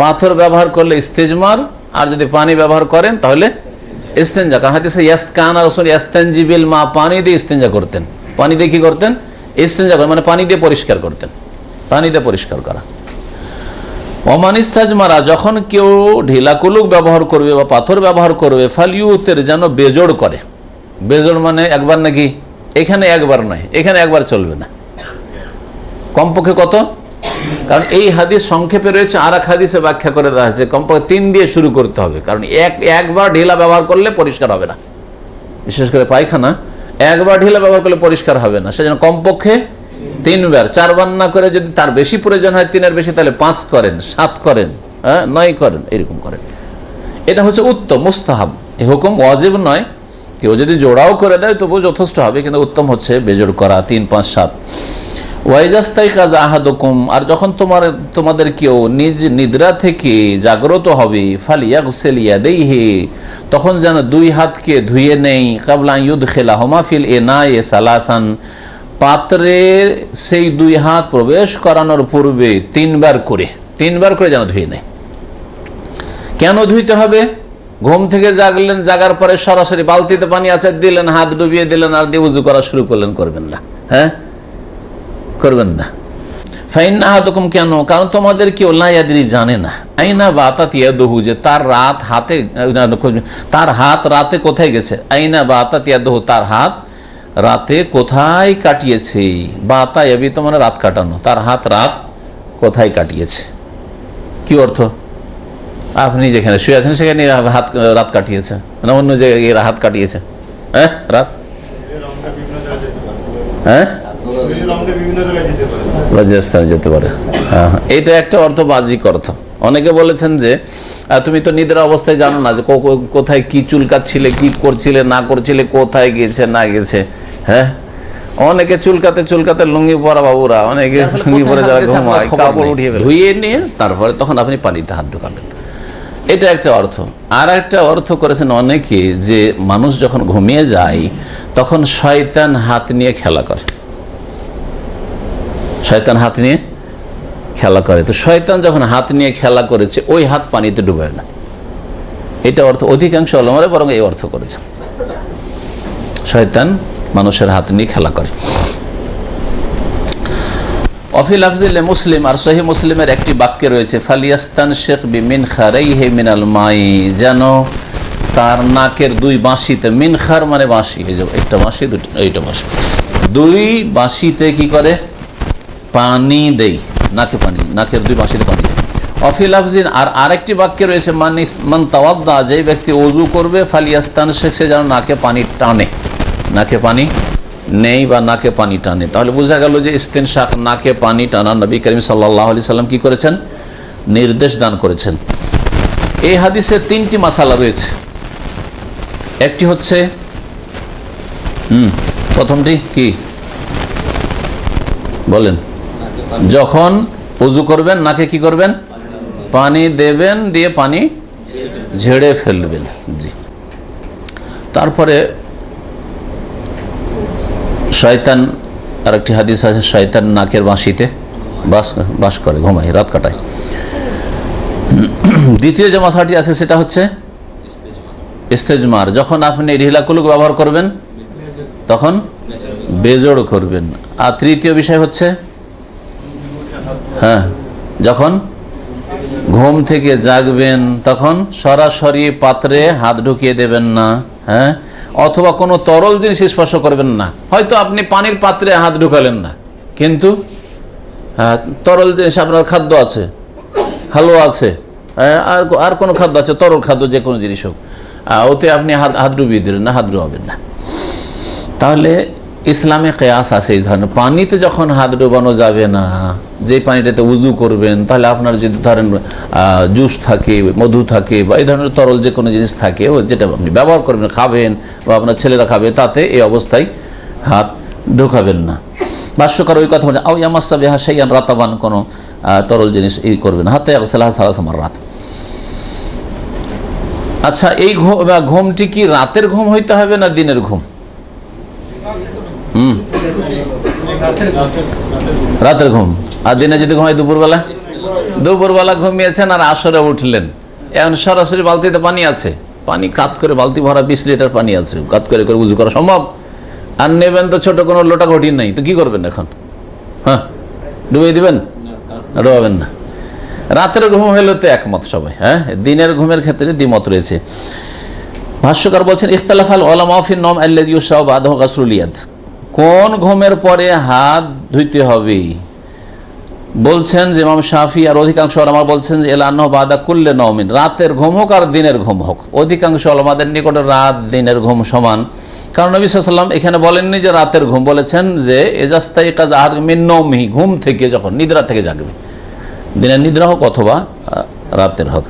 পাথর ব্যবহার করলে ইস্তিজমার, আর যদি পানি ব্যবহার করেন তাহলে ইস্তিনজা। কারণ হাদিসে কানা রাসূল ইস্তানজিবিল মা, পানি দিয়ে ইস্তিনজা করতেন। পানি দিয়ে কি করতেন? ইস্তেঞ্জা করা মানে পানি দিয়ে পরিষ্কার করতেন, পানি দিয়ে পরিষ্কার করা। ওমান ইস্তাজমারা, যখন কেউ ঢিলা কুলুক ব্যবহার করবে বা পাথর ব্যবহার করবে, ফালিউতের, যেন বেজোড় করে। বেজোড় মানে একবার নাকি, এখানে একবার নয়, এখানে একবার চলবে না, কমপক্ষে কত? কারণ এই হাদিস সংক্ষেপে রয়েছে, আর এক হাদিসে ব্যাখ্যা করে দেওয়া হয়েছে কমপক্ষে 3 দিয়ে শুরু করতে হবে, কারণ একবার ঢিলা ব্যবহার করলে পরিষ্কার হবে না, বিশেষ করে পায়খানা একবার ঢিলা ব্যবহার করলে পরিষ্কার হবে না, সেজন্য কমপক্ষে 3 বার, 4 বার না করে যদি তার বেশি প্রয়োজন হয় 3-এর বেশি, তাহলে 5 করেন, 7 করেন, 9 করেন, এরকম করেন। এটা হচ্ছে উত্তম, মুস্তাহাব। এই হুকুম ওয়াজিব নয়, কেউ যদি জোড়াও করে দেয় তবুও যথেষ্ট হবে, কিন্তু উত্তম হচ্ছে বেজোড় করা 3, 5, 7। ওয়াইজাস্তাই কাজ আহাদুকুম, আর যখন তোমাদের কেউ নিজ নিদ্রা থেকে জাগ্রত হবে, ফালিয়াগসিল ইয়াদাইহি, তখন যেন 2 হাতকে ধুয়ে নেই, কাবলা ইউদখিলাহুমা ফিল ইনাই সালাসান, পাত্রে সেই 2 হাত প্রবেশ করানোর পূর্বে 3 বার করে যেন ধুয়ে নেয়। কেন ধুইতে হবে? ঘুম থেকে জাগলেন, জাগার পরে সরাসরি বালতিতে পানি আছে দিলেন, হাত ডুবিয়ে দিলেন আর দিয়ে উযু করা শুরু করলেন, করবেন না, হ্যাঁ করবেন না। ফাইন্না আহাদুকুম, কেন? কারণ তোমাদের কেউ লা ইয়াদরি, জানে না, আইনা বাতাত ইয়াদুহু, যে তার হাত রাতে কোথায় গেছে। আইনা বাতাত ইয়াদুহু, তার হাত রাতে কোথায় কাটিয়েছে। বাতা ইয়াবি তো মানে রাত কাটানো, তার হাত রাত কোথায় কাটিয়েছে। কি অর্থ? আপনি যেখানে শুয়ে আছেন সেখানে রাত কাটিয়েছে, মানে অন্য জায়গায় হাত কাটিয়েছে, হ্যাঁ রাত, হ্যাঁ লজ্জাস্থানে যেতে পারে। হ্যাঁ, এটা একটা অর্থ, বাহ্যিক অর্থ। অনেকে বলেছেন যে তুমি তো নিদ্রা অবস্থায় জানো না যে কোথায় কি চুলকাচ্ছিলে, কি করছিলে না করছিলে, কোথায় গিয়েছে না গেছে। হ্যাঁ, অনেকে চুলকাতে লুঙ্গি পরা বাবুরা, অনেকে লুঙ্গি পরে যারা ঘুমায়, কাপড় উঠিয়ে ধুয়ে নিয়ে তারপরে তখন আপনি পানিতে হাত ঢোকাবেন। এটা একটা অর্থ। আর একটা অর্থ করেছেন অনেকে, যে মানুষ যখন ঘুমিয়ে যায় তখন শয়তান হাত নিয়ে খেলা করে, শয়তান হাত নিয়ে খেলা করে। তো শয়তান যখন হাত নিয়ে খেলা করেছে, ওই হাত পানিতে ডুবায় না, এটা অর্থ অধিকাংশ ওলামারা বরং এই অর্থ করেছে, শয়তান মানুষের হাত নিয়ে খেলা করে। অফিল আফজিলে মুসলিম, আর সহিহ মুসলিমের একটি বাক্যে রয়েছে, ফালিয়াস্তানশিক বিমিনখারাইহি মিনাল মাই, যেন তার নাকের 2 বাঁশিতে, মিনখার মানে বাঁশি, এই যে একটা বাঁশি, এইটা বাঁশি, 2 বাঁশিতে কি করে? পানি দেই, নাকে পানি, নাকের 2 বাঁশিতে পানি দেয়। অফিল আফজিন, আর আরেকটি বাক্যে রয়েছে, মান তাওয়াদ্দা, যে ব্যক্তি ওযু করবে, ফালিয়াস্তানশিক, সে যেন নাকে পানি টানে, নাকে পানি নেই বা নাকে পানি টানে। তাহলে বোঝা গেল যে ইস্তিনশাক, নাকে পানি টানা, নবী করিম সাল্লাল্লাহু আলাইহি সাল্লাম কি করেছেন? নির্দেশ দান করেছেন। এই হাদিসে 3টি মাসালা রয়েছে। একটি হচ্ছে, প্রথমটি কি বলেন? যখন ওযু করবেন নাকে কি করবেন? পানি দেবেন, দিয়ে পানি ঝেড়ে ফেলবেন। জি। তারপরে শয়তান, আর একটি হাদিস আছে, শয়তান নাকের বাঁশিতে বাস করে, ঘুমায়, রাত কাটায়। দ্বিতীয় যে মাসাটি আছে সেটা হচ্ছে ইস্তেজমার, যখন আপনি ঢিলা কুলুক ব্যবহার করবেন তখন বেজোড় করবেন। আর তৃতীয় বিষয় হচ্ছে, হ্যাঁ, যখন ঘুম থেকে জাগবেন তখন সরাসরি পাত্রে হাত ঢুকিয়ে দেবেন না, হ্যাঁ, অথবা কোনো তরল জিনিস স্পর্শ করবেন না। হয়তো আপনি পানির পাত্রে হাত ঢুকালেন না, কিন্তু তরল জিনিস, আপনার খাদ্য আছে, হালুয়া আছে, আর কোনো খাদ্য আছে, তরল খাদ্য যে কোনো জিনিস হোক, ওতে আপনি হাত ডুবিয়ে দিলেন না, হাত ডুবাবেন না। তাহলে ইসলামে কিয়াস আছে এই ধরনের। পানিতে যখন হাত ডোবানো যাবে না, যে পানিটাতে উযু করবেন, তাহলে আপনার যদি ধরেন জুস থাকে, মধু থাকে, বা এই ধরনের তরল যে কোনো জিনিস থাকে, যেটা আপনি ব্যবহার করবেন, খাবেন বা আপনার ছেলেরা খাবে, তাতে এই অবস্থায় হাত ঢোকাবেন না। ভাষ্যকার ওই কথা বলছে, আও ইয়ামাসসা বিহা শাইআন রাতাবান, কোনো তরল জিনিস এই করবেন, হাতে ইয়াগসিলাহা সালাসা মাররাত। আচ্ছা, এই ঘুমটি কি রাতের ঘুম হইতে হবে না দিনের ঘুম? রাতের ঘুম। আর দিনে যদি ঘুমাই দুপুরবেলা ঘুমিয়েছেন আর আসরে উঠলেন, এখন সরাসরি বালতিতে পানি আছে, পানি কাত করে, বালতি ভরা 20 লিটার পানি আছে, কাত করে উযু করা সম্ভব? আর নেবেন তো ছোট কোনো লোটা ঘটি নাই, তো কি করবেন এখন? হ্যাঁ, ডুবিয়ে দিবেন? ডুবাবেন না। রাতের ঘুম হইলে তো একমত সবাই, হ্যাঁ, দিনের ঘুমের ক্ষেত্রে দ্বিমত রয়েছে। ভাষ্যকার বলছেন ইখতিলাফ আল উলামা ফি নওম আল্লাযী ইউশরাউ বা'দাহু গাসলুল ইয়াদ, কোন ঘুমের পরে হাত ধুইতে হবে? বলছেন যে ইমাম শাফি আর অধিকাংশ ওলামা বলছেন যে ইলা আন্নাহু বা'দা কুল্লি নওমিন, রাতের ঘুম হোক আর দিনের ঘুম হোক। অধিকাংশ ওলামাদের নিকটে রাত দিনের ঘুম সমান, কারণ নবী সাল্লাল্লাহু আলাইহি ওয়াসাল্লাম এখানে বলেননি যে রাতের ঘুম, বলেছেন যে ইজাস্তাইকাযা আহাদুকুম মিন নওমিহি, ঘুম থেকে যখন নিদ্রা থেকে জাগবে, দিনের নিদ্রা হোক অথবা রাতের হোক।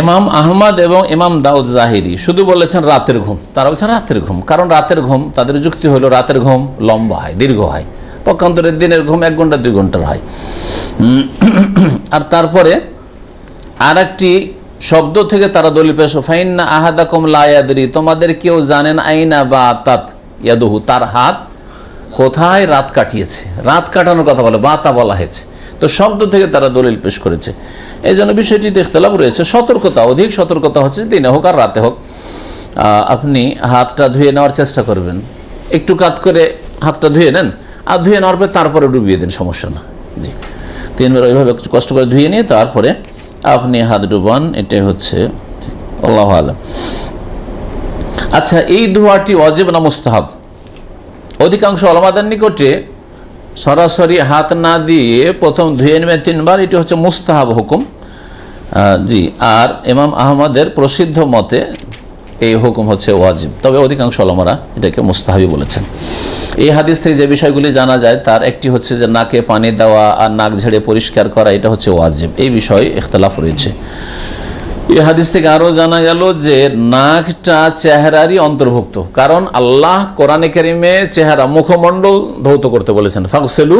ইমাম আহমদ এবং ইমাম দাউদ জাহিরি শুধু বলেছেন রাতের ঘুম, তারা বলছেন রাতের ঘুম, কারণ রাতের ঘুম তাদের যুক্তি হলো রাতের ঘুম লম্বা হয়, দীর্ঘ হয়, পক্ষান্তরে দিনের ঘুম 1 ঘন্টা 2 ঘন্টার হয়। আর তারপরে আর একটি শব্দ থেকে তারা দলিল পেশ, ফাইন্না আহাদাকুম লা ইয়াদরি, তোমাদের কেউ জানেন আইনা বাতাত ইয়াদুহু, তার হাত কোথায় রাত কাটিয়েছে। রাত কাটানোর কথা বলে বাতা বলা হয়েছে, তো শব্দ থেকে তারা দলিল পেশ করেছে। এই জন্য বিষয়টিতে ইখতিলাফ রয়েছে। সতর্কতা, অধিক সতর্কতা হচ্ছে দিনে হোক আর রাতে হোক আপনি হাতটা ধুয়ে নেওয়ার চেষ্টা করবেন, একটু কাত করে হাতটা ধুয়ে নেন, আর ধুয়ে নেওয়ার পরে তারপরে ডুবিয়ে দিন, সমস্যা না। জি, 3 বার ওইভাবে কষ্ট করে ধুয়ে নিয়ে তারপরে আপনি হাত ডুবান, এটাই হচ্ছে আল্লাহু আ'লাম। আচ্ছা, এই দোয়াটি ওয়াজিব না মুস্তাহাব? অধিকাংশ ওলামাদের নিকটে সরাসরি হাত না দিয়ে প্রথম ধুয়ে নেবেন 3 বার, এটি হচ্ছে মুস্তাহাব হুকুম। জি, আর ইমাম আহমদের প্রসিদ্ধ মতে এই হুকুম হচ্ছে ওয়াজিব, তবে অধিকাংশ ওলামারা এটাকে মুস্তাহাবি বলেছেন। এই হাদিস থেকে যে বিষয়গুলি জানা যায় তার একটি হচ্ছে যে নাকে পানি দেওয়া আর নাক ঝেড়ে পরিষ্কার করা, এটা হচ্ছে ওয়াজিব। এই বিষয়ে ইখতিলাফ রয়েছে। এই হাদিস থেকে আরও জানা গেল যে নাকটা চেহারারই অন্তর্ভুক্ত, কারণ আল্লাহ কোরআনে কারিমে চেহারা মুখমণ্ডল ধৌত করতে বলেছেন, ফাগসিলু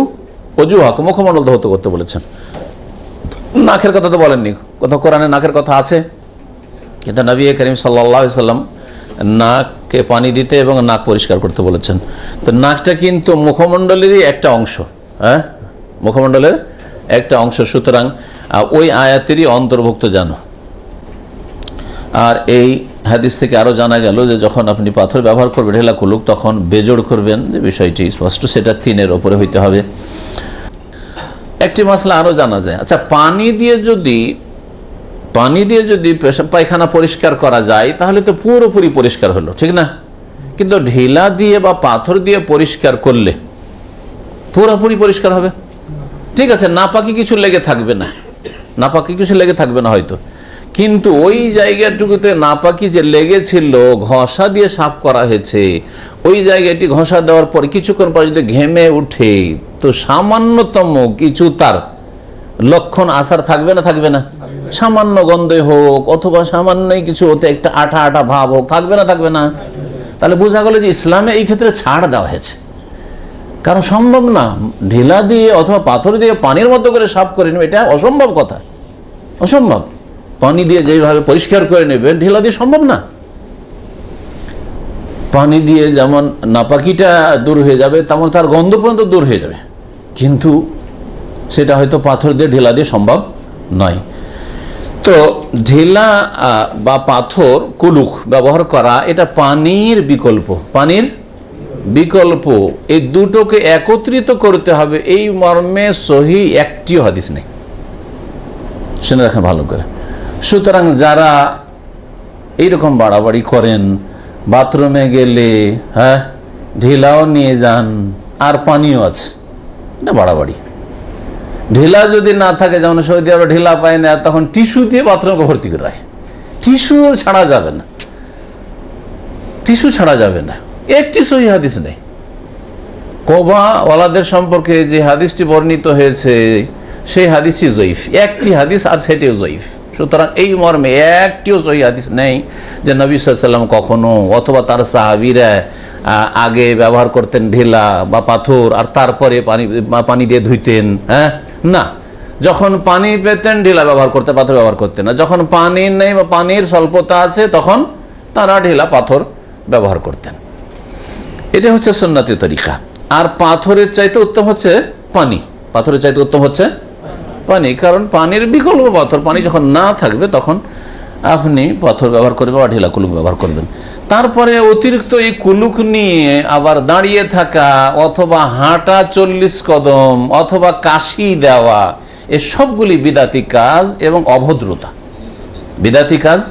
ওজুহাকুম, মুখমণ্ডল ধৌত করতে বলেছেন। নাকের কথা তো বলেননি, কোথাও কোরআনে নাকের কথা আছে? কিন্তু নবী করিম সাল্লাল্লাহু আলাইহি সাল্লাম নাককে পানি দিতে এবং নাক পরিষ্কার করতে বলেছেন। তো নাকটা কিন্তু মুখমণ্ডলেরই একটা অংশ, হ্যাঁ, মুখমণ্ডলের একটা অংশ, সুতরাং ওই আয়াতেরই অন্তর্ভুক্ত জানো। আর এই হাদিস থেকে আরও জানা গেল যে যখন আপনি পাথর ব্যবহার করবেন ঢেলা কুলুক, তখন বেজোড় করবেন, যে বিষয়টি স্পষ্ট, সেটা 3-এর ওপরে হইতে হবে। একটি মাসলা আরও জানা যায়, আচ্ছা, পানি দিয়ে যদি পেশাব পায়খানা পরিষ্কার করা যায় তাহলে তো পুরোপুরি পরিষ্কার হলো, ঠিক না? কিন্তু ঢিলা দিয়ে বা পাথর দিয়ে পরিষ্কার করলে পুরোপুরি পরিষ্কার হবে? ঠিক আছে, নাপাকি কিছু লেগে থাকবে না হয়তো, কিন্তু ওই জায়গাটুকুতে নাপাকি যে লেগেছিল ঘষা দিয়ে সাফ করা হয়েছে, ওই জায়গাটি ঘষা দেওয়ার পর কিছুক্ষণ পর যদি ঘেমে উঠে, তো সামান্যতম কিছু তার লক্ষণ আসার থাকবে না? সামান্য গন্ধে হোক অথবা সামান্যই কিছু হতে একটা আঠা আঠা ভাব হোক, থাকবে না? তাহলে বোঝা গেল যে ইসলামে এই ক্ষেত্রে ছাড় দেওয়া হয়েছে, কারণ সম্ভব না ঢিলা দিয়ে অথবা পাথর দিয়ে পানির মতো করে সাফ করে নেবে, এটা অসম্ভব কথা, অসম্ভব। পানি দিয়ে যেভাবে পরিষ্কার করে নেবে ঢিলা দিয়ে সম্ভব না। পানি দিয়ে যেমন নাপাকিটা দূর হয়ে যাবে, তেমন তার গন্ধ পর্যন্ত দূর হয়ে যাবে, কিন্তু সেটা হয়তো পাথর দিয়ে ঢিলা দিয়ে সম্ভব নয়। তো ঢিলা বা পাথর কুলুক ব্যবহার করা এটা পানির বিকল্প, এই দুটোকে একত্রিত করতে হবে, এই মর্মে সহি একটিও হাদিস নেই, শুনে রাখেন ভালো করে। সুতরাং যারা এইরকম বাড়াবাড়ি করেন, বাথরুমে গেলে হ্যাঁ ঢিলাও নিয়ে যান আর পানিও আছে, এটা বাড়াবাড়ি। ঢিলা যদি না থাকে, যেমন সৌদি আরবে ঢিলা পায় না, তখন টিস্যু দিয়ে বাথরুমকে ভর্তি করে রাখে, টিস্যু ছাড়া যাবে না, একটি সহি হাদিস নেই। কোবাওয়ালাদের সম্পর্কে যে হাদিসটি বর্ণিত হয়েছে সেই হাদিসটি জয়ীফ, একটি হাদিস, আর সেটিও জয়ীফ। সুতরাং এই মর্মে একটিও সহি হাদিস নেই যে নবী সাল্লাল্লাহু আলাইহি ওয়াসাল্লাম কখনো অথবা তার সাহাবীরা আগে ব্যবহার করতেন ঢিলা বা পাথর আর তারপরে পানি দিয়ে ধুইতেন, হ্যাঁ, না। যখন পানি পেতেন ঢিলা ব্যবহার করতে, পাথর ব্যবহার করতেন না। যখন পানি নেই বা পানির স্বল্পতা আছে তখন তারা ঢিলা পাথর ব্যবহার করতেন। এটা হচ্ছে সুন্নতি তরিকা। আর পাথরের চাইতে উত্তম হচ্ছে পানি, কারণ পানির বিকল্প পাথর, পানি যখন না থাকবে তখন আপনি পাথর ব্যবহার করবেন বা ঢিলা কুলুক ব্যবহার করবেন। তারপরে অতিরিক্ত এই কুলুক নিয়ে আবার দাঁড়িয়ে থাকা অথবা হাঁটা 40 কদম অথবা কাশি দেওয়া, এ সবগুলি বিদাতি কাজ এবং অভদ্রতা। বিদাতি কাজ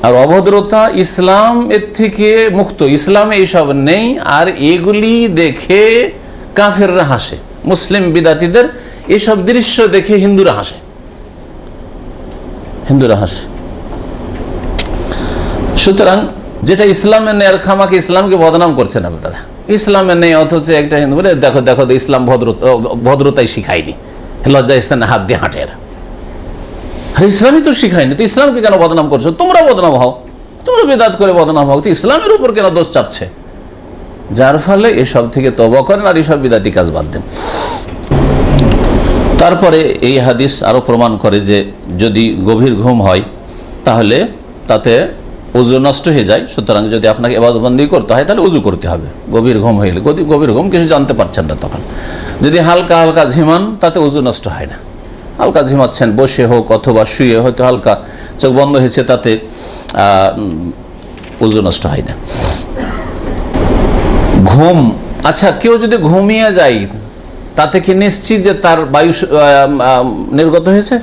আর অভদ্রতা, ইসলাম এর থেকে মুক্ত, ইসলামে এইসব নেই। আর এগুলি দেখে কাফেররা হাসে, মুসলিম বিদাতিদের এইসব দৃশ্য দেখে হিন্দুরা হাসে, হিন্দুরা হাসে। সুতরাং যেটা ইসলামে নেই আর খামাকে ইসলামকে বদনাম করছেন আপনারা। ইসলামে নেই অথচ একটা হিন্দু বলে দেখো দেখো ইসলাম ভদ্রতাই শিখায়নি, লজ্জা স্থানে হাত দিয়ে হাঁটে এরা। ইসলামই তো শিখায়নি, তো ইসলামকে কেন বদনাম করছো? তোমরা বদনাম হও, তোমরা বিদাত করে বদনাম হও, তো ইসলামের উপর কেন দোষ চাপছে? যার ফলে এসব থেকে তওবা করেন আর এসব বিদাতি কাজ বাদ দেন। তারপরে এই হাদিস আরও প্রমাণ করে যে যদি গভীর ঘুম হয় তাহলে তাতে উজু নষ্ট হয়ে যায়। সুতরাং যদি আপনাকে ইবাদতবন্দি করতে হয় তাহলে উজু করতে হবে। গভীর ঘুম হইলে, গভীর ঘুম কিছু জানতে পারছেন না তখন, যদি হালকা হালকা ঝিমান তাতে উজু নষ্ট হয় না। হালকা ঝিমাচ্ছেন বসে হোক অথবা শুয়ে, হয়তো হালকা চোখ বন্ধ হয়েছে, তাতে উজু নষ্ট হয় না। ঘুম, আচ্ছা কেউ যদি ঘুমিয়ে যায় তাতে কি নিশ্চিত যে তার বায়ু নির্গত হয়েছে?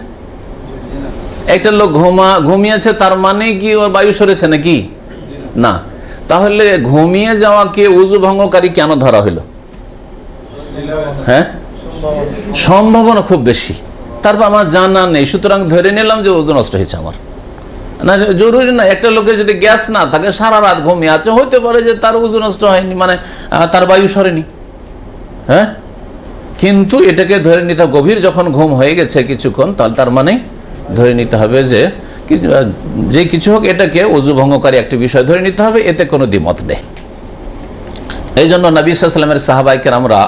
একটা লোক ঘুমিয়েছে তার মানে কি ওর বায়ু সরেছে নাকি? না। তাহলে ঘুমিয়ে যাওয়াকে উযু ভঙ্গকারী কেন ধরা হলো? হ্যাঁ, সম্ভাবনা খুব বেশি, তারপর আমার জানা নেই, সুতরাং ধরে নিলাম যে উযু নষ্ট হয়েছে আমার। না, জরুরি না। একটা লোকের যদি গ্যাস না থাকে, সারা রাত ঘুমিয়ে আছে, হইতে পারে যে তার উযু নষ্ট হয়নি, মানে তার বায়ু সরেনি। হ্যাঁ, কিন্তু এটাকে ধরে নিতে, গভীর যখন ঘুম হয়ে গেছে কিছুক্ষণ, তার মানে ধরে নিতে হবে যে কিছু হোক এটাকে উযু ভঙ্গকারী একটি বিষয় ধরে নিতে হবে, এতে কোনো দ্বিমত নেই। এই জন্য নবী সাল্লাল্লাহু আলাইহি ওয়াসাল্লামের সাহাবায়ে কেরামরা,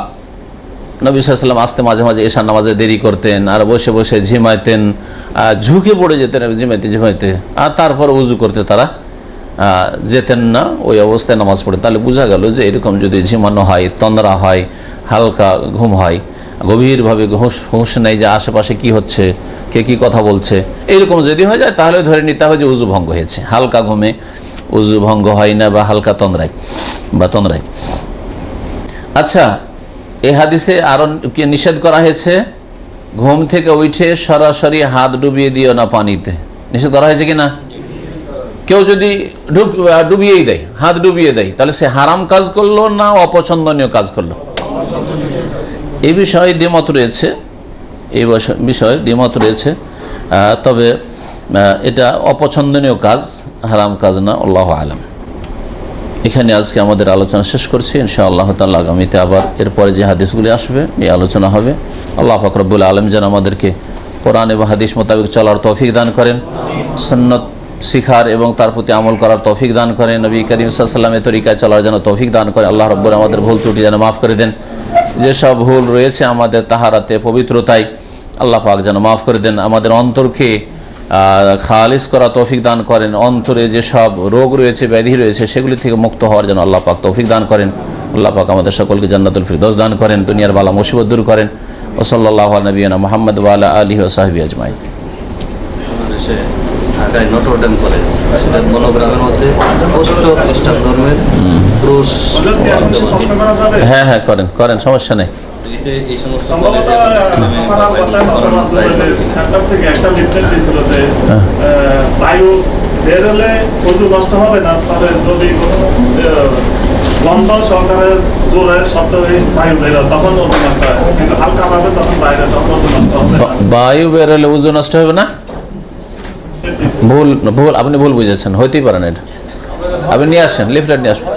নবী সাল্লাল্লাহু আলাইহি ওয়াসাল্লাম আসতে মাঝে মাঝে এশার নামাজে দেরি করতেন, আর বসে বসে ঝিমাইতেন, ঝুঁকে পড়ে যেতেন ঝিমাইতে, আর তারপর উযু করতে তারা যেতেন না, ওই অবস্থায় নামাজ পড়ে। তাহলে বোঝা গেল যে এরকম যদি ঝিমানো হয়, তন্দ্রা হয়, হালকা ঘুম হয়, গভীরভাবে হুঁশ নেই যে আশেপাশে কি হচ্ছে, কে কি কথা বলছে, এইরকম যদি হয়ে যায় তাহলে ধরে নিতে হবে যে উযু ভঙ্গ হয়েছে। হালকা ঘুমে উযু ভঙ্গ হয় না, বা হালকা তন্দ্রায়। আচ্ছা, এই হাদিসে আরো কি নিষেধ করা হয়েছে? ঘুম থেকে উঠে সরাসরি হাত ডুবিয়ে দিও না পানিতে, নিষেধ করা হয়েছে কিনা? কেউ যদি ডুবিয়েই দেয়, হাত ডুবিয়ে দেয়, তাহলে সে হারাম কাজ করলো না অপছন্দনীয় কাজ করলো? এই বিষয়ে দ্বিমত রয়েছে, রয়েছে। তবে এটা অপছন্দনীয় কাজ, হারাম কাজ না, আল্লাহু আলাম। এখানে আজকে আমাদের আলোচনা শেষ করছি। ইনশাআল্লাহ তাআলা আগামীতে আবার এরপরে যে হাদিসগুলি আসবে এই আলোচনা হবে। আল্লাহ পাক রব্বুল আলামিন যেন আমাদেরকে কোরআন এবং হাদিস মোতাবেক চলার তৌফিক দান করেন, সুন্নাত শিখার এবং তার প্রতি আমল করার তৌফিক দান করেন, নবী করিম সাল্লাল্লাহু আলাইহি ওয়াসাল্লামের তরিকায় চলার যেন তৌফিক দান করেন। আল্লাহ রাব্বুল আমাদের ভুল ত্রুটি যেন মাফ করে দেন। যেসব ভুল রয়েছে আমাদের তাহারাতে, পবিত্রতায়, আল্লাহ পাক যেন মাফ করে দেন। আমাদের অন্তরকে খালিস করা তৌফিক দান করেন। অন্তরে যেসব রোগ রয়েছে, ব্যাধি রয়েছে, সেগুলি থেকে মুক্ত হওয়ার জন্য আল্লাহ পাক তৌফিক দান করেন। আল্লাহ পাক আমাদের সকলকে জান্নাতুল ফিরদৌস দান করেন, দুনিয়ার বালা মুসিবত দূর করেন। ওয়া সাল্লাল্লাহু আলা নবিয়িনা মুহাম্মদ ওয়া আলা আলিহি ওয়া সাহবিহি আজমাইন। ঢাকায় নটরডেম কলেজ, সেটা মনোগ্রামের মধ্যে স্পষ্ট খ্রিস্টান ধর্মের ক্রুশ। হ্যাঁ হ্যাঁ, করেন, সমস্যা নেই। এই সমস্ত বায়ু বের হলে উযু নষ্ট হবে না, তবে যদি গন্ধ সহকারে জোরে শব্দ বায়ু বের হয় তখন উযু নষ্ট হয়, কিন্তু হালকা ভাবে তখন বাইরে তখন উযু নষ্ট হবে না। বায়ু বের হলে উযু নষ্ট হবে না? ভুল, আপনি ভুল বুঝেছেন, হইতেই পারেন। এটা আপনি নিয়ে আসেন, লিফলেট নিয়ে আসবেন।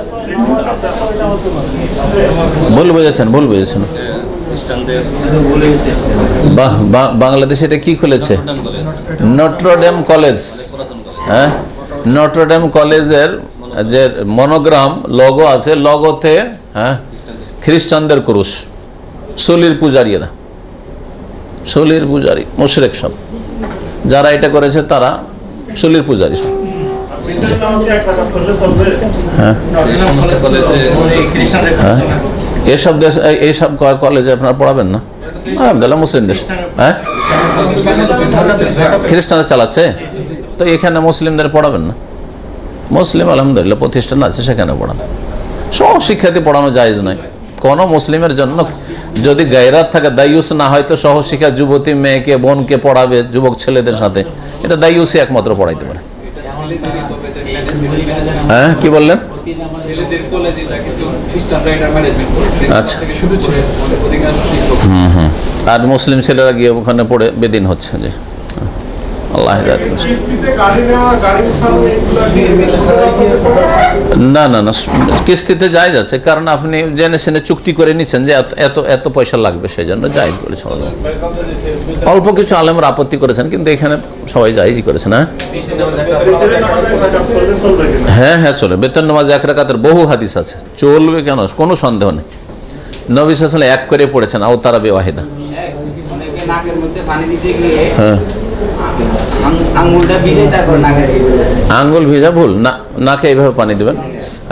ভুল বুঝেছেন। বাংলাদেশে এটা কি খুলেছে? Notre Dame college. হ্যাঁ, নটরডেম কলেজের যে মনোগ্রাম লোগো আছে, লোগোতে হ্যাঁ খ্রিস্টানদের ক্রুশ, সলির পূজারী মুশরিক সব যারা এটা করেছে তারা সলির পূজারী সব। হ্যাঁ, এইসব কলেজে আপনারা পড়াবেন না? আলহামদুলিল্লাহ, মুসলিম দেশ। হ্যাঁ, খ্রিস্টানরা চালাচ্ছে। তো এখানে মুসলিমদের পড়াবেন না? মুসলিম আলহামদুলিল্লাহ প্রতিষ্ঠান আছে, সেখানে পড়ান। সহশিক্ষাতে পড়ানো জায়েজ নয় কোনো মুসলিমের জন্য। যদি গায়রাত থাকে, দায়ুস না হয়, তো সহশিক্ষা যুবতী মেয়েকে, বোনকে পড়াবে যুবক ছেলেদের সাথে, এটা দায়ুসই একমাত্র পড়াইতে পারে। হ্যাঁ, কি বললেন? আচ্ছা, আর মুসলিম ছেলেরা গিয়ে ওখানে পড়ে বেদিন হচ্ছে। যে আল্লাহ হিদায়াত করুন। না না না, কিস্তিতে জায়েজ আছে, কারণ আপনি জেনে শুনে চুক্তি করে নিচ্ছেন যে এত এত পয়সা লাগবে, সেই জন্য জায়েজ করেছে। অল্প কিছু আলেমরা আপত্তি করেছেন, কিন্তু এখানে সবাই জায়েজই করেছেন। হ্যাঁ হ্যাঁ, চলে। বেতন নামাজ এক রাকাতের বহু হাদিস আছে, চলবে কেন, কোনো সন্দেহ নেই। নবী সাল্লাল্লাহু আলাইহি ওয়াসাল্লাম এক করে পড়েছেন, আওতারা বিওয়াহিদা। হ্যাঁ, আঙ্গুল ভিজা ভুল না, নাকে এইভাবে পানি দেবেন।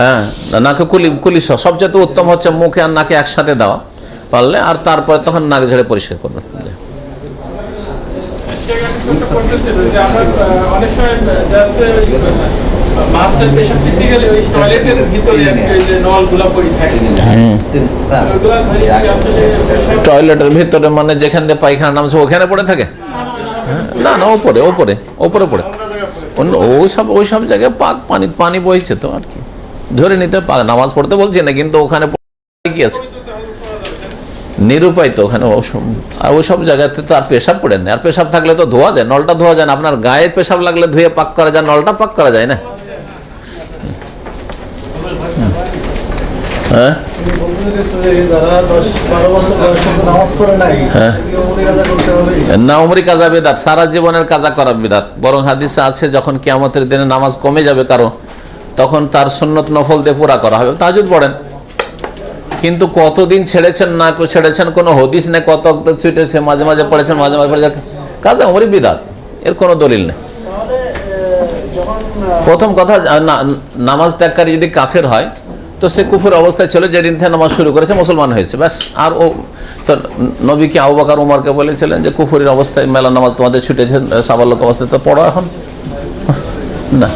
হ্যাঁ, নাকে কুলি সবচেয়ে উত্তম হচ্ছে মুখে আর নাকে একসাথে দেওয়া পারলে, আর তারপরে তখন নাক ঝেড়ে পরিষ্কার করবেন। টয়লেটের ভিতরে মানে যেখান দিয়ে পায়খানা নামছে ওখানে পড়ে থাকে? না না, ওপরে ওপরে ওপরে পড়ে, ওই সব জায়গায় পানি বইছে, তো আর কি ধরে নিতে পারে। নামাজ পড়তে বলছি না, কিন্তু ওখানে কি আছে, নিরুপায় তো ওখানে। আর ওই সব জায়গাতে তো আর পেশাব পড়ে না, আর পেশাব থাকলে তো ধোয়া যায়, নলটা ধোয়া যায় না। আপনার গায়ে পেশাব লাগলে ধুয়ে পাক করা যায়, নলটা পাক করা যায় না। হ্যাঁ, না, উমরি কাজা বিদাত, সারা জীবনের কাজা করা বিদাত। বরং হাদিসে আছে যখন কিয়ামতের দিনে নামাজ কমে যাবে কারো, তখন তার সুন্নত নফল দিয়ে পুরা করা হবে। তাহাজ্জুদ পড়েন, কিন্তু কতদিন ছেড়েছেন না ছেড়েছেন কোনো হদিস নেই। কত ছুটেছে, মাঝে মাঝে পড়েছেন, মাঝে মাঝে পড়েছেন, কাজা উমরি বিদাত, এর কোনো দলিল নেই। প্রথম কথা, নামাজ ত্যাগকারী যদি কাফের হয়, তো সে কুফর অবস্থায় ছিল যেদিন থেকে নামাজ শুরু করেছে, মুসলমান হয়েছে, ব্যাস। আর ও তো নবী কি আবু বকর উমরকে বলেছিলেন যে কুফরের অবস্থায় মেলা নামাজ তোমাদের ছুটেছে, সাবালক অবস্থায়, তো পড়ো এখন না।